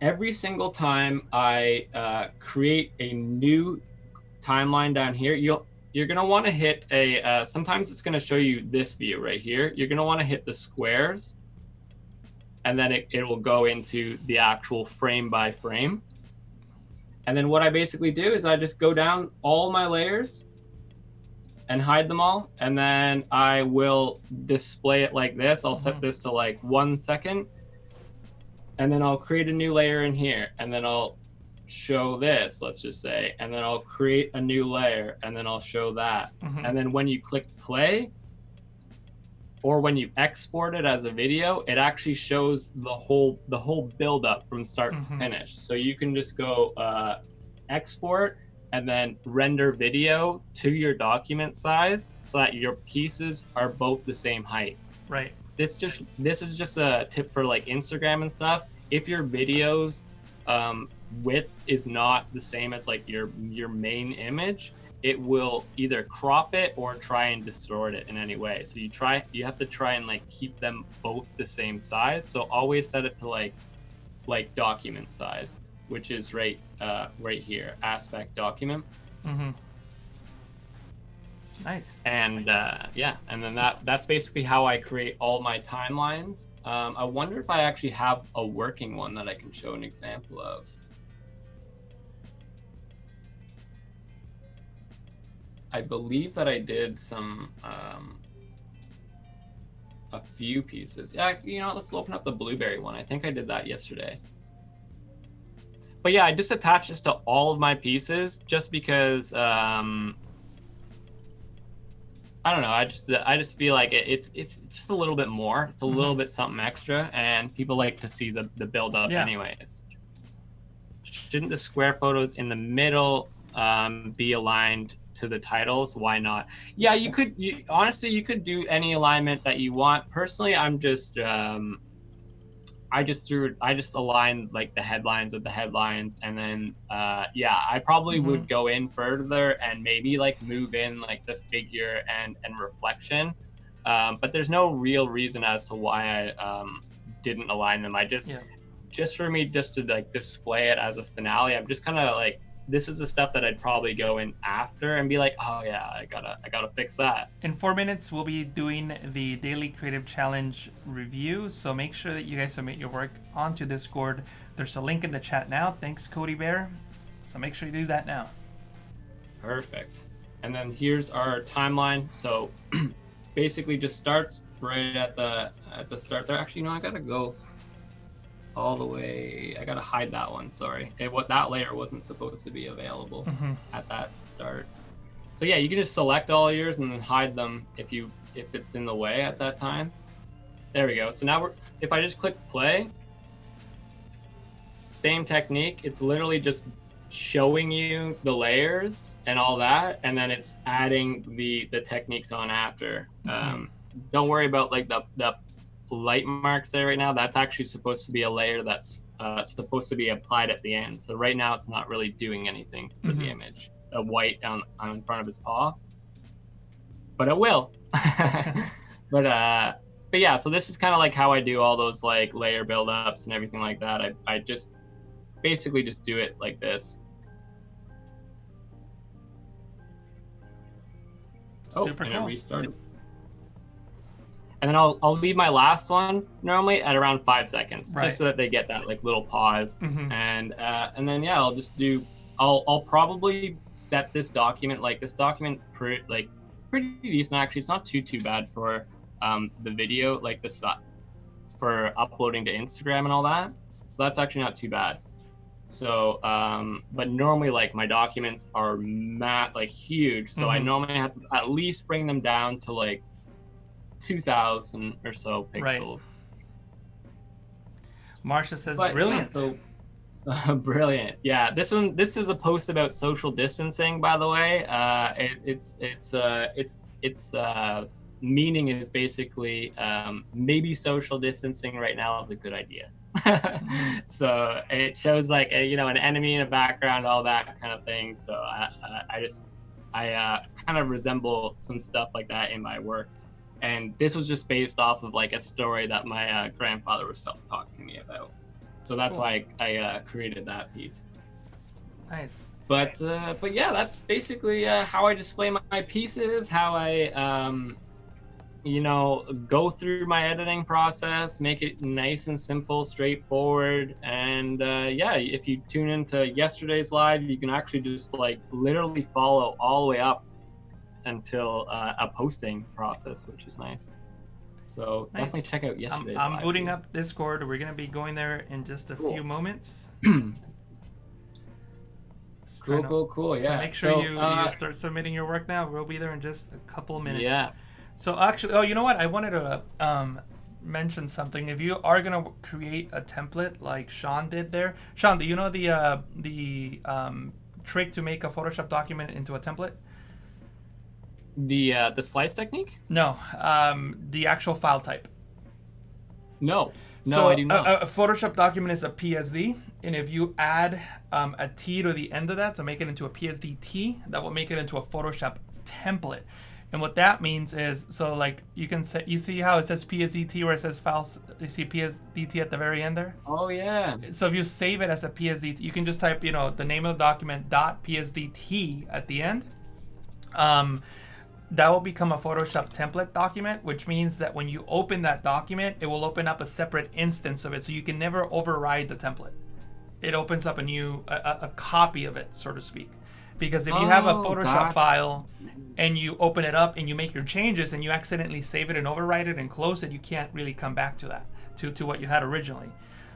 every single time I create a new timeline down here, you're gonna want to hit a. Sometimes it's gonna show you this view right here. You're gonna want to hit the squares, and then it will go into the actual frame by frame. And then what I basically do is I just go down all my layers and hide them all, and then I will display it like this. I'll set this to like 1 second, and then I'll create a new layer in here, and then I'll show this, let's just say, and then I'll create a new layer, and then I'll show that. And then when you click play, or when you export it as a video, it actually shows the whole build up from start to finish. So you can just go export, and then render video to your document size so that your pieces are both the same height. Right. This is just a tip for like Instagram and stuff. If your videos width is not the same as like your main image, it will either crop it or try and distort it in any way. So you have to try and like keep them both the same size. So always set it to like document size, which is right here, aspect document. Nice. And yeah, and then that's basically how I create all my timelines. I wonder if I actually have a working one that I can show an example of. I believe that I did some a few pieces. Yeah, you know, let's open up the blueberry one. I think I did that yesterday. But yeah, I just attached this to all of my pieces just because I don't know. I just feel like it's just a little bit more. It's a little bit something extra, and people like to see the build up anyways. Shouldn't the square photos in the middle be aligned to the titles? Why not? Yeah, honestly you could do any alignment that you want. Personally, I'm just I just aligned like the headlines with the headlines, and then yeah, I probably would go in further and maybe like move in like the figure and reflection. But there's no real reason as to why I didn't align them. Just for me, just to like display it as a finale, I'm just kind of like, this is the stuff that I'd probably go in after and be like, oh yeah, I gotta fix that. In 4 minutes, we'll be doing the Daily Creative Challenge review, so make sure that you guys submit your work onto Discord. There's a link in the chat now. Thanks, Cody Bear. So make sure you do that now. Perfect. And then here's our timeline. So basically just starts right at the start there. Actually, I gotta go all the way. I gotta hide that one. Sorry, that layer wasn't supposed to be available at that start. So yeah, you can just select all yours and then hide them if it's in the way at that time. There we go. So now if I just click play, same technique. It's literally just showing you the layers and all that, and then it's adding the techniques on after. Don't worry about like the light marks there right now. That's actually supposed to be a layer that's supposed to be applied at the end. So right now it's not really doing anything for the image. A white on in front of his paw, but it will. but yeah, so this is kind of like how I do all those like layer buildups and everything like that. I just basically just do it like this. Super and cool. It restarted. And then I'll leave my last one normally at around 5 seconds, just so that they get that like little pause. And then yeah, I'll just do. I'll probably set this document, like this document's pretty decent actually. It's not too bad for the video, like this for uploading to Instagram and all that. So that's actually not too bad. So but normally like my documents are like huge, so I normally have to at least bring them down to like 2,000 or so pixels. Marsha says, brilliant. Yeah, so brilliant. Yeah, this is a post about social distancing, by the way. Its meaning is basically maybe social distancing right now is a good idea. So it shows like an enemy in a background, all that kind of thing. So I kind of resemble some stuff like that in my work. And this was just based off of like a story that my grandfather was talking to me about. So that's why I created that piece. Nice. But yeah, that's basically how I display my pieces, how I go through my editing process, make it nice and simple, straightforward. And yeah, if you tune into yesterday's live, you can actually just like literally follow all the way up until a posting process, which is nice. So definitely check out yesterday's live. I'm booting up Discord. We're going to be going there in just a few moments. Cool. Yeah. So make sure you start submitting your work now. We'll be there in just a couple of minutes. Yeah. So actually, you know what? I wanted to mention something. If you are going to create a template like Shaun did there. Shaun, do you know the trick to make a Photoshop document into a template? The slice technique? No, the actual file type. No, so I do not. A Photoshop document is a PSD, and if you add a T to the end of that to make it into a PSD T, that will make it into a Photoshop template. And what that means is, so like you see how it says PSD T where it says files, you see PSD T at the very end there? Oh yeah. So if you save it as a PSD T, you can just type, the name of the document .psdt at the end. That will become a Photoshop template document, which means that when you open that document, it will open up a separate instance of it, so you can never override the template. It opens up a copy of it, so to speak. Because if you have a Photoshop file and you open it up and you make your changes and you accidentally save it and overwrite it and close it, you can't really come back to that, to what you had originally.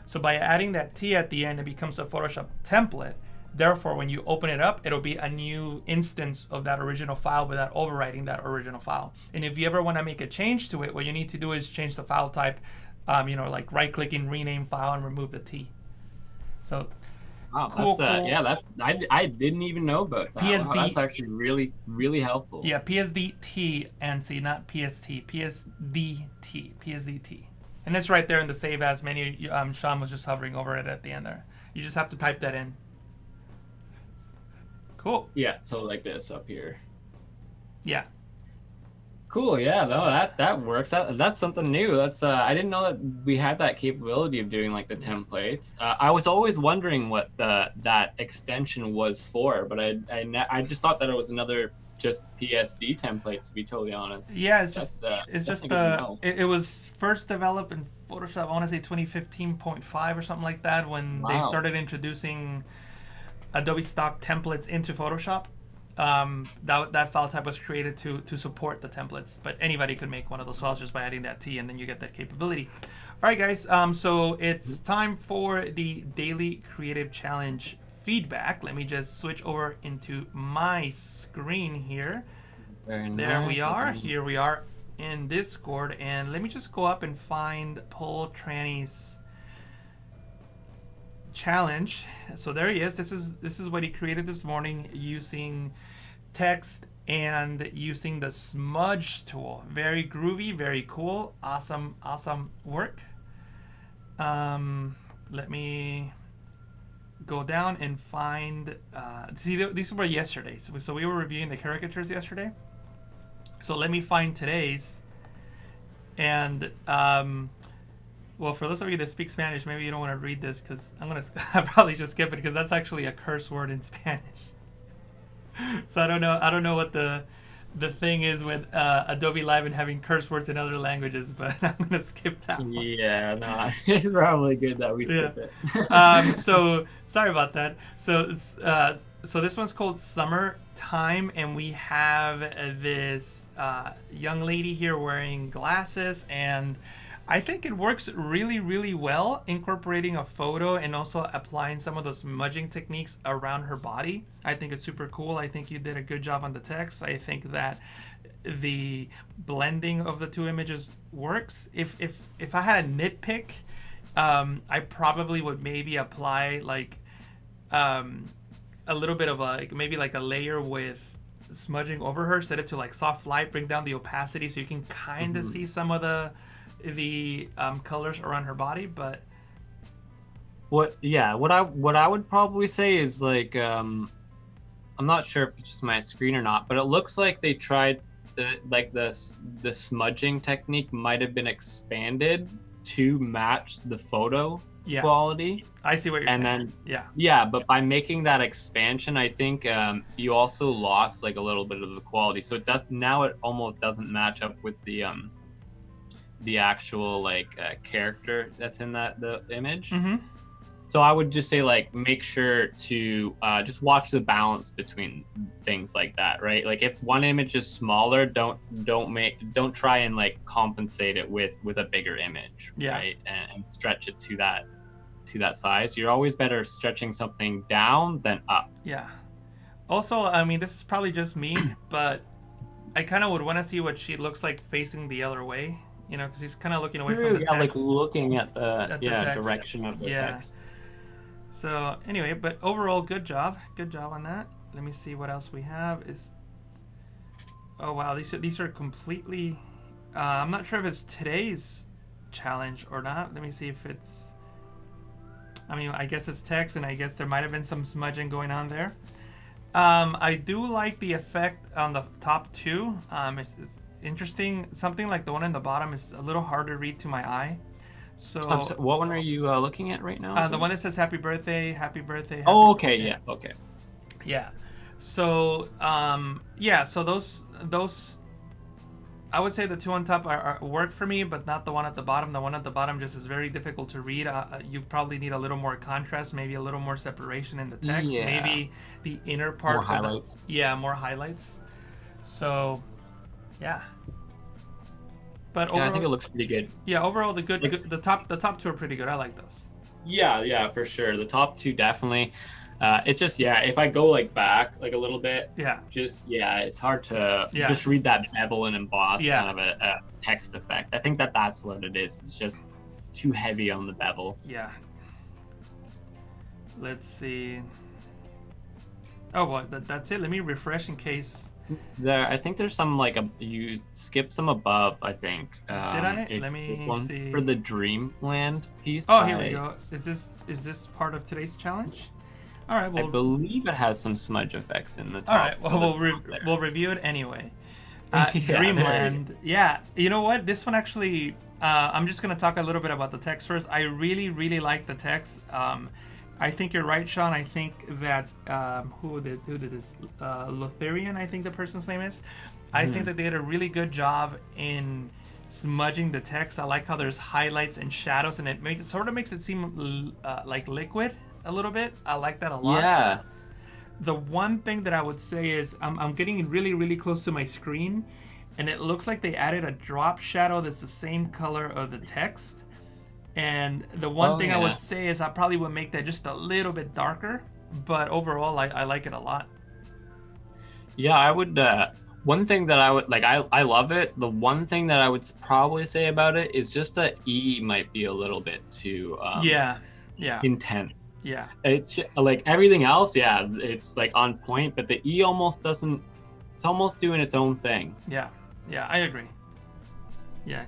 So by adding that T at the end, it becomes a Photoshop template. Therefore, when you open it up, it'll be a new instance of that original file without overwriting that original file. And if you ever want to make a change to it, what you need to do is change the file type, like right-clicking, rename file, and remove the T. So, wow, cool. I didn't even know about that. PSD, wow, that's actually really, really helpful. Yeah, PSDT, ANSI, not PST. PSDT. And it's right there in the Save As menu. Shaun was just hovering over it at the end there. You just have to type that in. Cool. Yeah, so like this up here. Yeah. Cool. Yeah, no, that works. That's something new. That's I didn't know that we had that capability of doing like the templates. I was always wondering what that extension was for, but I just thought that it was another just PSD template. To be totally honest, Yeah, that's it's just definitely good to know. it was first developed in Photoshop. I want to say 2015.5 or something like that when they Wow. started introducing Adobe stock templates into Photoshop. That file type was created to support the templates, but anybody could make one of those files just by adding that T, and then you get that capability. All right, guys. So it's time for the daily creative challenge feedback. Let me just switch over into my screen here. Very There we nice. are. Here we are in Discord, and let me just go up and find Paul Tranny's challenge. So there he is. This is what he created this morning using text and using the smudge tool. Very groovy, very cool, awesome work. Let me go down and find. See, these were yesterday. So we were reviewing the caricatures yesterday. So let me find today's. And well, for those of you that speak Spanish, maybe you don't want to read this because I'll probably just skip it because that's actually a curse word in Spanish. So I don't know what the thing is with Adobe Live and having curse words in other languages, but I'm gonna skip that one. Yeah, no, it's probably good that we skip it. So sorry about that. So it's so this one's called Summertime, and we have this young lady here wearing glasses, and I think it works really, really well incorporating a photo and also applying some of those smudging techniques around her body. I think it's super cool. I think you did a good job on the text. I think that the blending of the two images works. If I had a nitpick, I probably would maybe apply like a little bit of maybe like a layer with smudging over her, set it to like soft light, bring down the opacity so you can kind of see some of the colors around her body. But what I would probably say is like I'm not sure if it's just my screen or not, but it looks like they tried the smudging technique might have been expanded to match the photo quality. I see what you're saying. And then but by making that expansion, I think you also lost like a little bit of the quality. So it almost doesn't match up with the actual character that's in the image. So I would just say like make sure to just watch the balance between things like that, right? Like if one image is smaller, don't try and like compensate it with a bigger image, right? And stretch it to that size. You're always better stretching something down than up. Yeah. Also, I mean, this is probably just me, but I kind of would want to see what she looks like facing the other way. You know, because he's kind of looking away from the text. Like looking at the text. direction of the text. So anyway, but overall, good job on that. Let me see what else we have. Oh wow, these are completely. I'm not sure if it's today's challenge or not. Let me see if it's. I mean, I guess it's text, and I guess there might have been some smudging going on there. I do like the effect on the top two. It's interesting. Something like the one in the bottom is a little hard to read to my eye. So what one are you looking at right now? The one that says happy birthday, happy birthday. Okay. Yeah. So so those I would say the two on top are work for me, but not the one at the bottom. The one at the bottom just is very difficult to read. You probably need a little more contrast, maybe a little more separation in the text, maybe the inner part. More highlights. More highlights. So, yeah. But overall, I think it looks pretty good. Yeah, overall the top two are pretty good. I like those. Yeah, for sure. The top two definitely. It's just if I go like back like a little bit, it's hard to just read that bevel and emboss kind of a text effect. I think that's what it is. It's just too heavy on the bevel. Yeah. Let's see. Oh well, that's it. Let me refresh in case. I think there's some you skipped some above. I think. Did I? Let me see. For the Dreamland piece. Oh, here we go. Is this part of today's challenge? All right. Well, I believe it has some smudge effects in the top. All right. Well, we'll review it anyway. Yeah, Dreamland. Yeah, you know what? This one actually, I'm just gonna talk a little bit about the text first. I really, really like the text. I think you're right, Sean. I think that who did this? Lotharian, I think the person's name is. I think that they did a really good job in smudging the text. I like how there's highlights and shadows, and it sort of makes it seem like liquid a little bit. I like that a lot. Yeah. The one thing that I would say is I'm getting really, really close to my screen, and it looks like they added a drop shadow that's the same color of the text. And the one thing I would say is I probably would make that just a little bit darker, but overall I like it a lot. Yeah, I would. One thing that I would like, I love it. The one thing that I would probably say about it is just that E might be a little bit too yeah. intense. Yeah. It's like everything else, yeah, it's like on point, but the E almost doesn't. It's almost doing its own thing. Yeah, I agree. Yeah,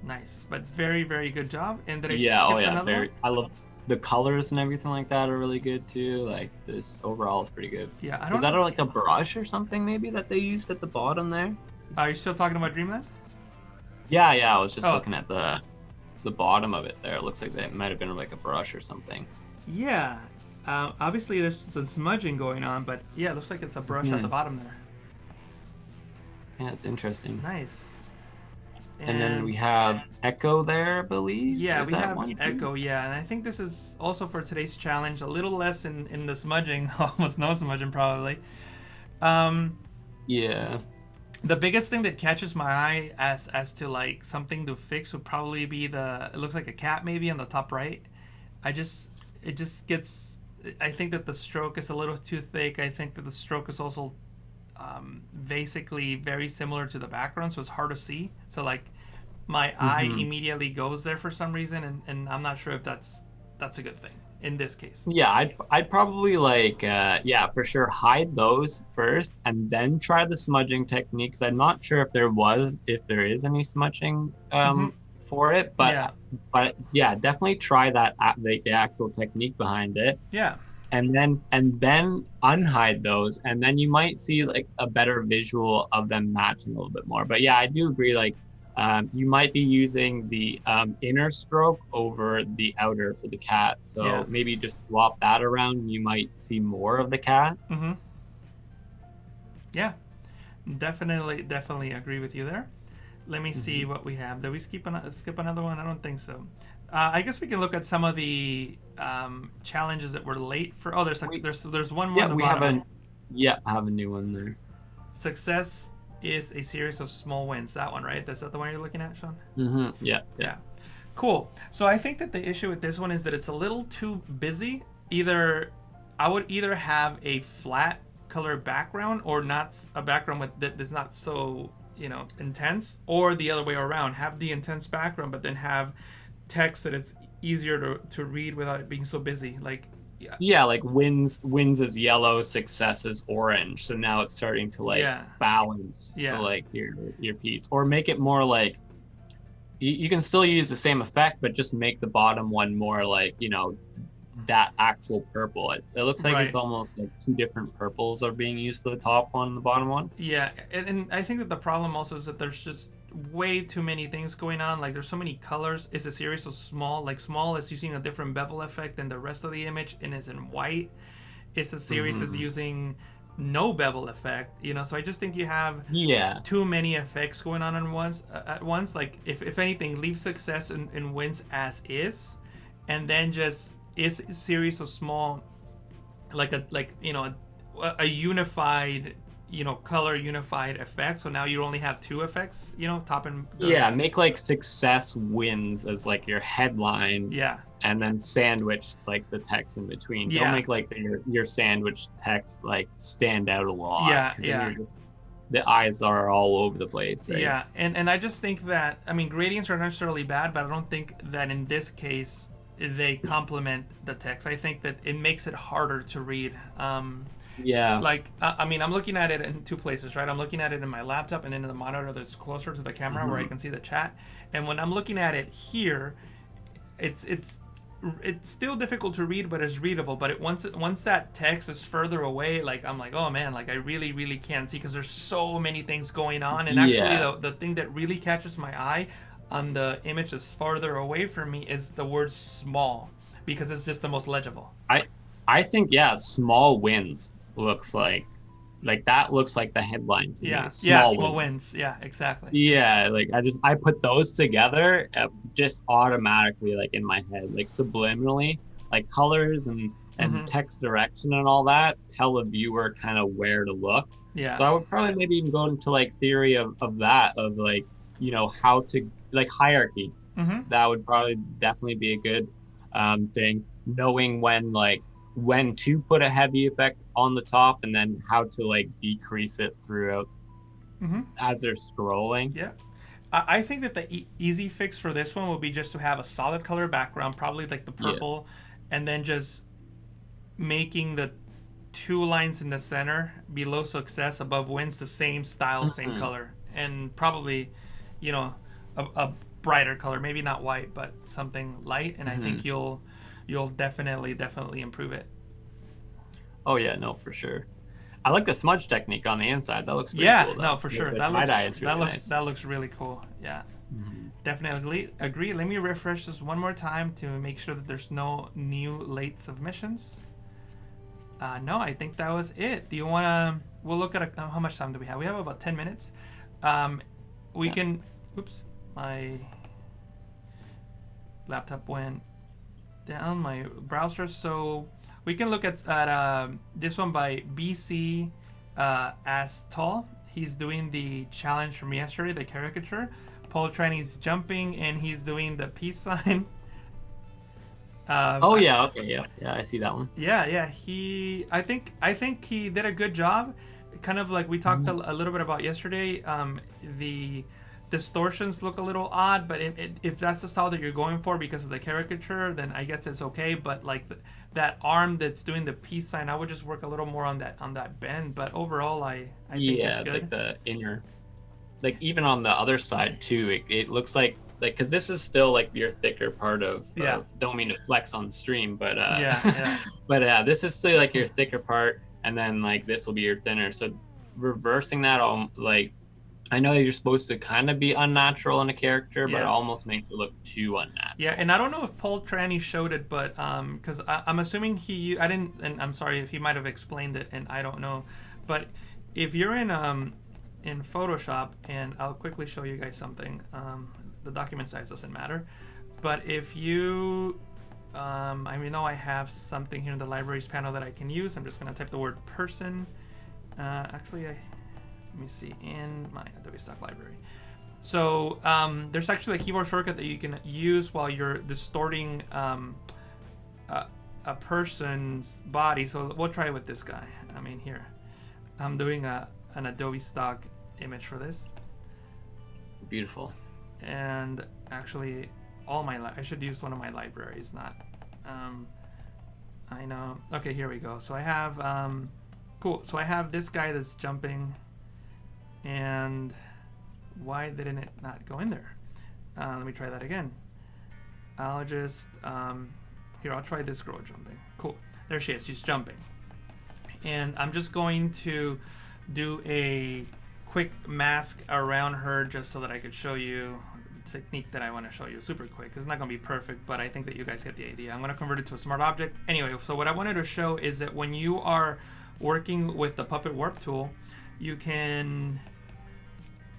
nice, but very, very good job. And did I skip another one? I love the colors and everything like that are really good too. Like this overall is pretty good. Yeah, I don't. Was that like a brush or something maybe that they used at the bottom there? Are you still talking about Dreamland? Yeah, I was just looking at the bottom of it there. It looks like it might have been like a brush or something. Yeah, obviously there's some smudging going on, but yeah, it looks like it's a brush at the bottom there. Yeah, it's interesting. Nice. And then we have Echo there, I believe. Yeah, we have Echo, yeah. And I think this is also for today's challenge, a little less in the smudging, almost no smudging probably. Yeah. The biggest thing that catches my eye as to like something to fix would probably be it looks like a cat maybe on the top right. It just gets, I think that the stroke is a little too thick. I think that the stroke is also basically very similar to the background, so it's hard to see. So like my eye immediately goes there for some reason, and I'm not sure if that's a good thing in this case. Yeah, I'd probably like for sure hide those first and then try the smudging technique, because I'm not sure if there is any smudging for it, but yeah, definitely try that the actual technique behind it. Yeah. And then unhide those, and then you might see like a better visual of them matching a little bit more. But yeah, I do agree, like you might be using the inner stroke over the outer for the cat, so maybe just swap that around and you might see more of the cat. Yeah, definitely agree with you there. Let me see what we have. Did we skip another one? I don't think so. I guess we can look at some of the challenges that were late for. Oh, there's one more. Yeah, we have a new one there. Success is a series of small wins. That one, right? Is that the one you're looking at, Sean? Yeah. Cool. So I think that the issue with this one is that it's a little too busy. I would either have a flat color background or not a background that's not so intense, or the other way around, have the intense background but then have text that it's easier to read without it being so busy. Like like wins is yellow, success is orange, so now it's starting to balance like your piece, or make it more like you can still use the same effect but just make the bottom one more like that actual purple. It looks like it's almost like two different purples are being used for the top one and the bottom one. Yeah, and I think that the problem also is that there's just way too many things going on. Like there's so many colors. It's a series of small. Like small is using a different bevel effect than the rest of the image, and it's in white. It's a series is using no bevel effect. So I just think you have too many effects going on at once. Like if anything, leave success and wins as is, and then just is a series of small, like a unified color unified effect. So now you only have two effects, top and make like success wins as like your headline, and then sandwich like the text in between. Don't make like your sandwich text like stand out a lot, the eyes are all over the place, right? And I just think that gradients are not necessarily bad, but I don't think that in this case they complement the text. I think that it makes it harder to read. Like I'm looking at it in two places, right? I'm looking at it in my laptop and in the monitor that's closer to the camera where I can see the chat. And when I'm looking at it here, it's it's still difficult to read, but it's readable. But once that text is further away, like I'm like, oh man, like I really can't see because there's so many things going on. And actually, Yeah. the thing that really catches my eye on the image that's farther away from me is the word small, because it's just the most legible. I I think yeah, small wins looks like that looks like the headline to me. Yeah, Small small wins. wins. Yeah, exactly. Yeah, like I put those together just automatically like in my head, like subliminally, like colors and Mm-hmm. text direction and all that tell the viewer kind of where to look. Yeah. So I would probably maybe even go into like theory of that of like, how to like hierarchy. Mm-hmm. That would probably definitely be a good thing. Knowing when to put a heavy effect on the top and then how to like decrease it throughout Mm-hmm. as they're scrolling. Yeah. I think that the easy fix for this one would be just to have a solid color background, probably like the Yeah. purple, and then just making the two lines in the center below success, above wins, the same style, same Mhm. color, and probably, you know, a brighter color, maybe not white, but something light, and I think Mhm. you'll definitely improve it. Oh yeah, no, for sure. I like the smudge technique on the inside. That looks pretty Yeah, cool no, though. for The, sure. the tie dye is really nice. That looks really cool. Yeah. Mhm. Definitely agree. Let me refresh this one more time to make sure that there's no new late submissions. No, I think that was it. Do you want to? We'll look at how much time do we have? We have about 10 minutes. Um, we Yeah. can. Oops, my laptop went down. My browser. So we can look at this one by BC as tall. He's doing the challenge from yesterday, the caricature. Paul Tranny's jumping and he's doing the peace sign. Oh yeah, okay, yeah, yeah, I see that one. Yeah. I think he did a good job. Kind of like we talked Mhm. a little bit about yesterday. The distortions look a little odd, but if that's the style that you're going for because of the caricature, then I guess it's okay. But like that arm that's doing the peace sign, I would just work a little more on that bend. But overall, I think it's Yeah, like good. the inner, like even on the other side too. It looks like because this is still like your thicker part Yeah, of. Don't mean to flex on stream, but yeah. but this is still like your thicker part, and then like this will be your thinner. So reversing that, like I know you're supposed to kind of be unnatural in a character, but it Yeah. almost makes it look too Yeah, unnatural. and I don't know if Paul Tranny showed it, but because I'm assuming I didn't, and I'm sorry if he might have explained it, and I don't know, but if you're in Photoshop, and I'll quickly show you guys something. The document size doesn't matter, but if you, know I have something here in the libraries panel that I can use. I'm just gonna type the word person. Let me see in my Adobe Stock library. So there's actually a keyboard shortcut that you can use while you're distorting a person's body. So we'll try it with this guy. I mean, here, I'm doing an Adobe Stock image for this, Beautiful. and actually, I should use one of my libraries, not. I know. Okay, here we go. So I have cool. So I have this guy that's jumping, and why didn't it not go in there? Let me try that again. I'll just here. I'll try this girl jumping. Cool. There she is. She's jumping, and I'm just going to do a quick mask around her just so that I could show you the technique that I want to show you super quick. It's not going to be perfect, but I think that you guys get the idea. I'm going to convert it to a smart object. Anyway, so what I wanted to show is that when you are working with the Puppet Warp tool, you can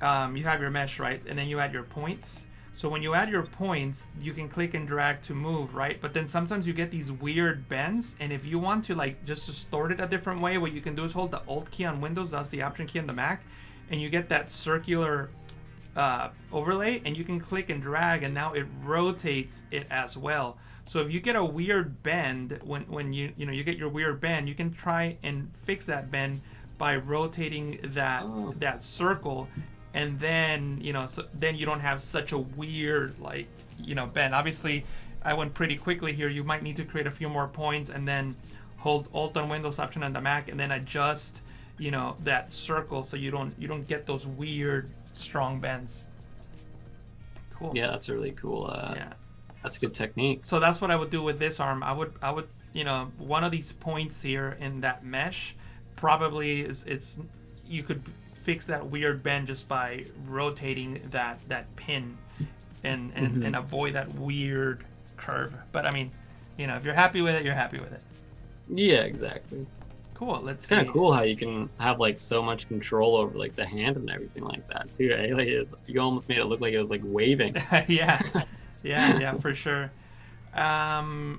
you have your mesh, right? And then you add your points. So when you add your points, you can click and drag to move, right? But then sometimes you get these weird bends, and if you want to like just distort it a different way, what you can do is hold the Alt key on Windows, that's the Option key on the Mac, and you get that circular overlay, and you can click and drag, and now it rotates it as well. So if you get a weird bend, when you get your weird bend, you can try and fix that bend by rotating that circle, and then then you don't have such a weird bend. Obviously, I went pretty quickly here. You might need to create a few more points and then hold Alt on Windows, Option on the Mac, and then adjust that circle so you don't get those weird strong bends. Cool. Yeah, that's really cool. Yeah. That's a good technique. So that's what I would do with this arm. I would one of these points here in that mesh probably it's you could fix that weird bend just by rotating that pin and avoid that weird curve. But I mean, if you're happy with it, you're happy with it. Yeah, exactly. Cool. Let's see. Kind of cool how you can have like so much control over like the hand and everything like that too. Eh? Like you almost made it look like it was like waving. yeah, for sure.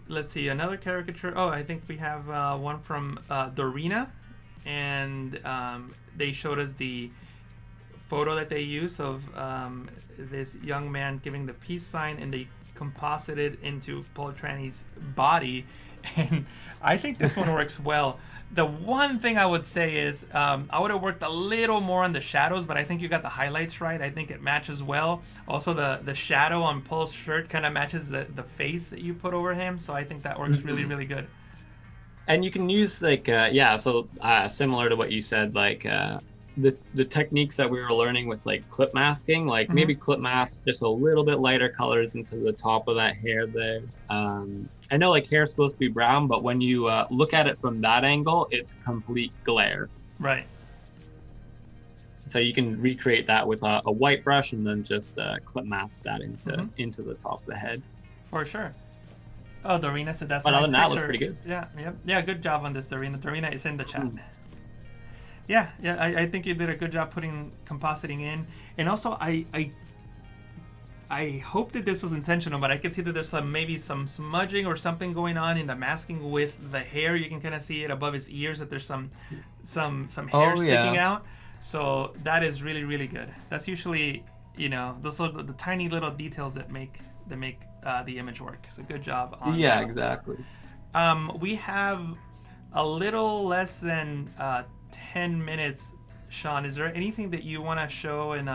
Let's see, another caricature. Oh, I think we have one from Dorina, and they showed us the photo that they use of this young man giving the peace sign, and they composited into Paul Tranny's body, and I think this one works well. The one thing I would say is I would have worked a little more on the shadows, but I think you got the highlights right. I think it matches well. Also, the shadow on Paul's shirt kind of matches the face that you put over him, so I think that works really, really good. And you can use like similar to what you said, like the techniques that we were learning with like clip masking, like maybe clip mask just a little bit lighter colors into the top of that hair there. I know like hair is supposed to be brown, but when you look at it from that angle, it's complete glare. Right. So you can recreate that with a white brush and then just clip mask that into the top of the head. For sure. Oh, Dorina said that's. But other than that, looks pretty good. Yeah. Good job on this, Dorina. Dorina is in the chat. Yeah. I think you did a good job putting compositing in, and also I hope that this was intentional, but I can see that there's maybe some smudging or something going on in the masking with the hair. You can kind of see it above his ears that there's some hair sticking out. So that is really, really good. That's usually, those are the tiny little details that make the image work. So good job on that. Yeah, exactly. We have a little less than 10 minutes. Shaun, is there anything that you want to show and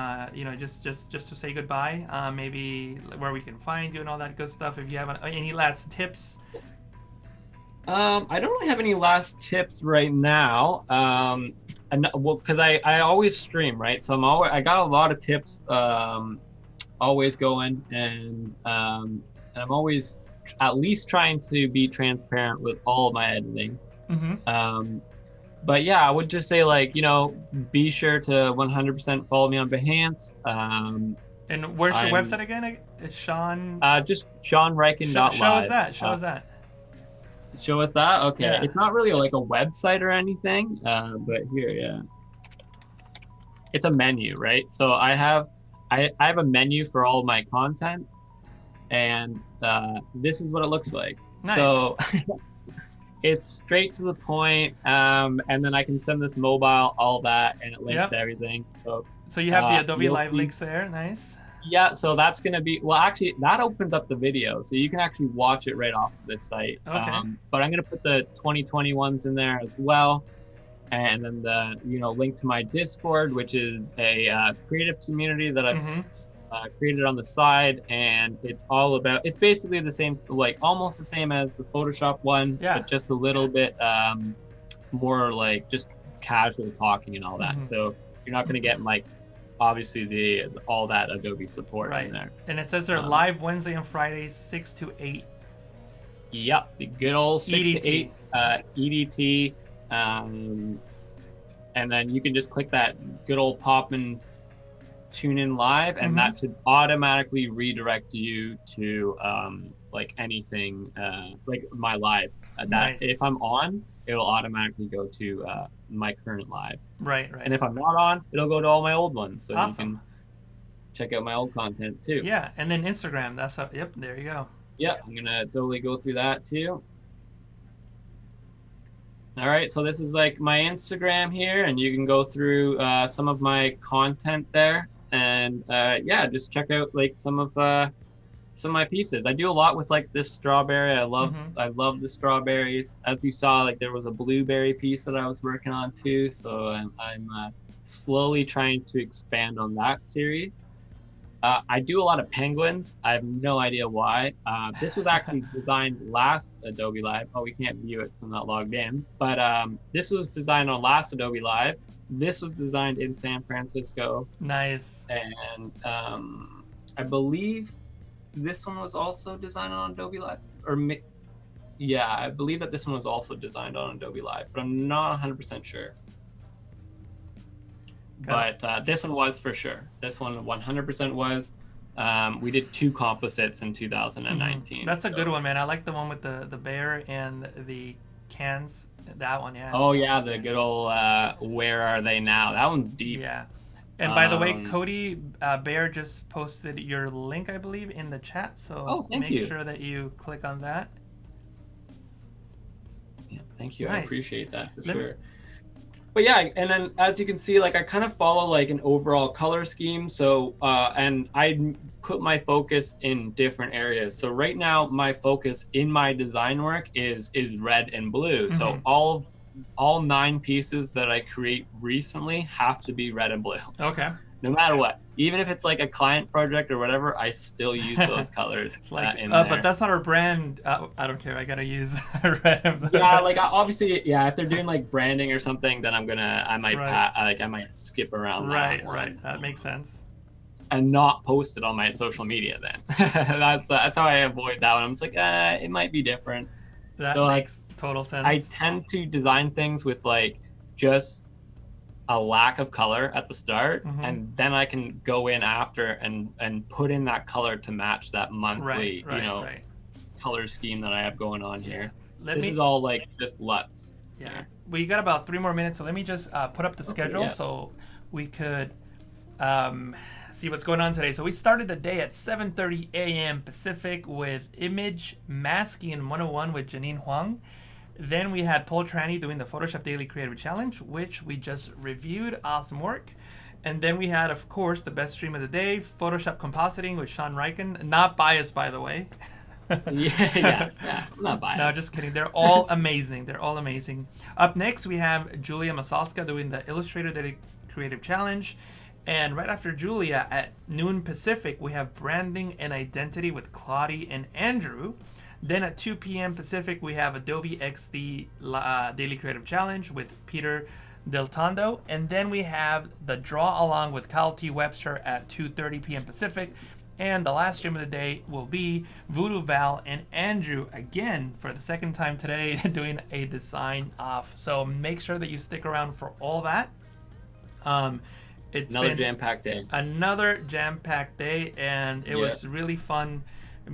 just to say goodbye? Maybe where we can find you and all that good stuff. If you have any last tips. I don't really have any last tips right now. Because I always stream, right? So I got a lot of tips always going, and I'm always at least trying to be transparent with all of my editing. But yeah, I would just say be sure to 100% follow me on Behance. And where's your website again? It's Shaun. Just ShaunRyken.live. Show us that. Show us that. Okay, yeah. It's not really like a website or anything, but here, yeah, it's a menu, right? So I have a menu for all of my content, and this is what it looks like. Nice. So. It's straight to the point, and then I can send this mobile, all that, and it links to everything. So you have the Adobe Live links there, nice. Yeah, so that's going to be, actually, that opens up the video, so you can actually watch it right off this site. Okay. But I'm going to put the 2020 ones in there as well, and then the link to my Discord, which is a creative community that I've created on the side, and it's basically the same, like almost the same as the Photoshop one, but just a little bit more like just casual talking and all that. So you're not going to get like obviously all that Adobe support in there. And it says they're live Wednesday and Fridays 6 to 8. Yep, the good old 6 EDT. to 8 EDT, and then you can just click that good old pop-in tune in live, and that should automatically redirect you to like anything like my live. That if I'm on, it'll automatically go to my current live. Right. And if I'm not on, it'll go to all my old ones. So awesome. You can check out my old content too. Yeah, and then Instagram. That's up. Yep, there you go. Yeah, I'm gonna totally go through that too. All right, so this is like my Instagram here, and you can go through some of my content there. And just check out like some of my pieces. I do a lot with like this strawberry. I love the strawberries. As you saw, like there was a blueberry piece that I was working on too. So I'm slowly trying to expand on that series. I do a lot of penguins. I have no idea why. This was actually designed last Adobe Live. Oh, we can't view it because I'm not logged in. But this was designed on last Adobe Live. This was designed in San Francisco. Nice. And I believe this one was also designed on Adobe Live, yeah, I believe that this one was also designed on Adobe Live, but I'm not 100% sure. But this one was for sure. This one 100% was. We did 2 composites in 2019. Mm-hmm. That's a good one, man. I like the one with the bear and the cans. That one, yeah. Oh yeah, the good old where are they now? That one's deep. Yeah. And by the way, Cody Bear just posted your link, I believe, in the chat. So make sure that you click on that. Yeah, thank you. Nice. I appreciate that for sure. But yeah, and then as you can see, like I kind of follow like an overall color scheme. So and I put my focus in different areas. So right now, my focus in my design work is red and blue. Mm-hmm. So all 9 pieces that I create recently have to be red and blue. Okay. No matter what, even if it's like a client project or whatever, I still use those colors. It's like, but that's not our brand. I don't care. I gotta use red and blue. Yeah, like obviously, yeah. If they're doing like branding or something, then I might skip around. Right. That makes sense. And not post it on my social media. Then that's how I avoid that one. I'm just like, it might be different. That makes total sense. I tend to design things with like just a lack of color at the start, and then I can go in after and put in that color to match that monthly color scheme that I have going on here. This is all like just LUTs. Yeah. We got about 3 more minutes, so let me just put up the schedule so we could see what's going on today. So we started the day at 7:30 a.m. Pacific with image masking 101 with Janine Huang. Then we had Paul Tranny doing the Photoshop Daily Creative Challenge, which we just reviewed. Awesome work. And then we had, of course, the best stream of the day, Photoshop Compositing with Shaun Ryken. Not biased, by the way. yeah, I'm not biased. No, just kidding. They're all amazing. They're all amazing. Up next, we have Julia Masalska doing the Illustrator Daily Creative Challenge. And right after Julia, at noon Pacific, we have Branding and Identity with Claudie and Andrew. Then at 2 p.m. Pacific, we have Adobe XD Daily Creative Challenge with Peter Del Tondo. And then we have the Draw Along with Kyle T. Webster at 2:30 p.m. Pacific. And the last stream of the day will be Voodoo Val and Andrew, again, for the second time today, doing a design off. So make sure that you stick around for all that. It's another jam-packed day. Another jam-packed day, and it was really fun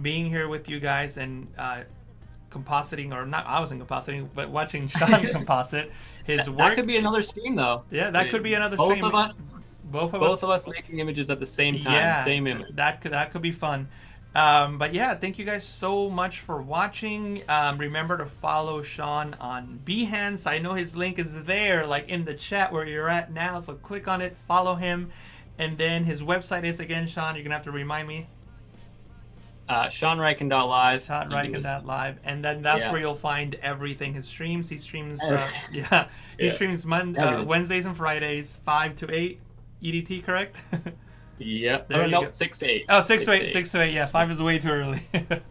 being here with you guys and compositing, or not, I wasn't compositing, but watching Shaun composite his work. That could be another stream, though. Yeah, that could be another stream. Both of us making images at the same time, same image. That could be fun. But yeah, thank you guys so much for watching. Remember to follow Shaun on Behance. I know his link is there, like in the chat where you're at now. So click on it, follow him, and then his website is, again, Shaun, you're gonna have to remind me. ShaunRyken.live. ShaunRyken.live, and then that's where you'll find everything. His streams. He streams. He streams Wednesdays and Fridays, 5 to 8 EDT. Correct? Yep. No, 6 to 8. Oh, 6 to 8. 6 to 8. Yeah, 5 is way too early.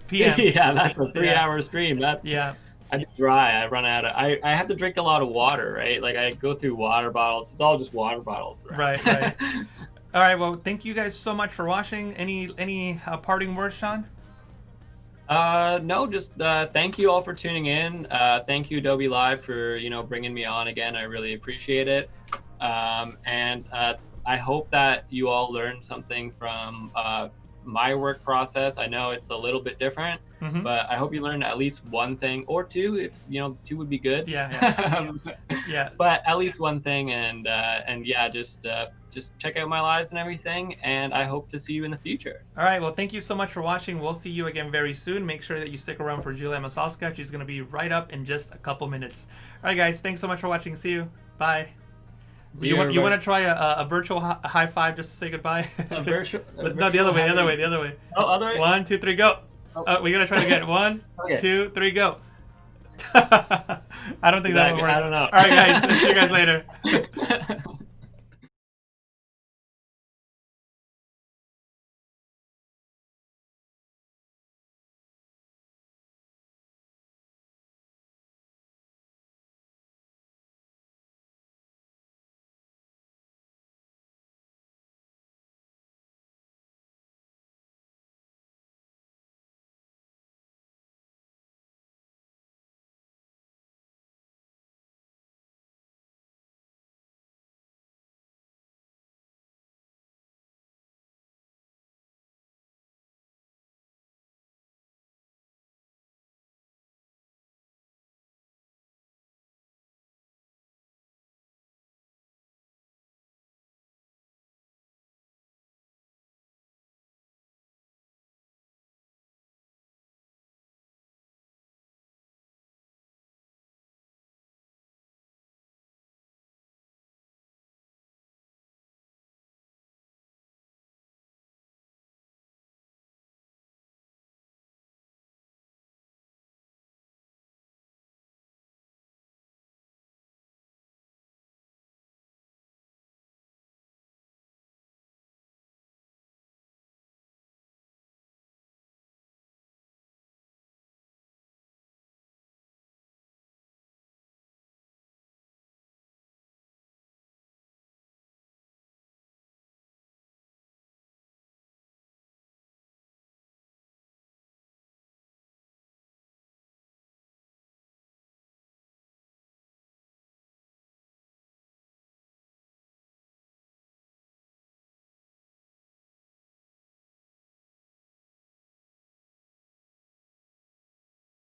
PM. Yeah, that's a 3-hour stream. I get dry. I run out of. I have to drink a lot of water, right? Like I go through water bottles. It's all just water bottles. Right. All right. Well, thank you guys so much for watching. Any parting words, Shaun? No, just thank you all for tuning in. Thank you, Adobe Live, for bringing me on again. I really appreciate it. And I hope that you all learned something from my work process. I know it's a little bit different, but I hope you learned at least one thing or two. If 2 would be good. Yeah. But at least one thing, and just check out my lives and everything. And I hope to see you in the future. All right. Well, thank you so much for watching. We'll see you again very soon. Make sure that you stick around for Julia Masalska. She's going to be right up in just a couple minutes. All right, guys. Thanks so much for watching. See you. Bye. You want to try a virtual high five just to say goodbye? A virtual? No, the other way. Oh, other way? 1, 2, 3, go. We gotta try it again. 1, 2, 3, go. I don't think that would work. I don't know. All right, guys. See you guys later.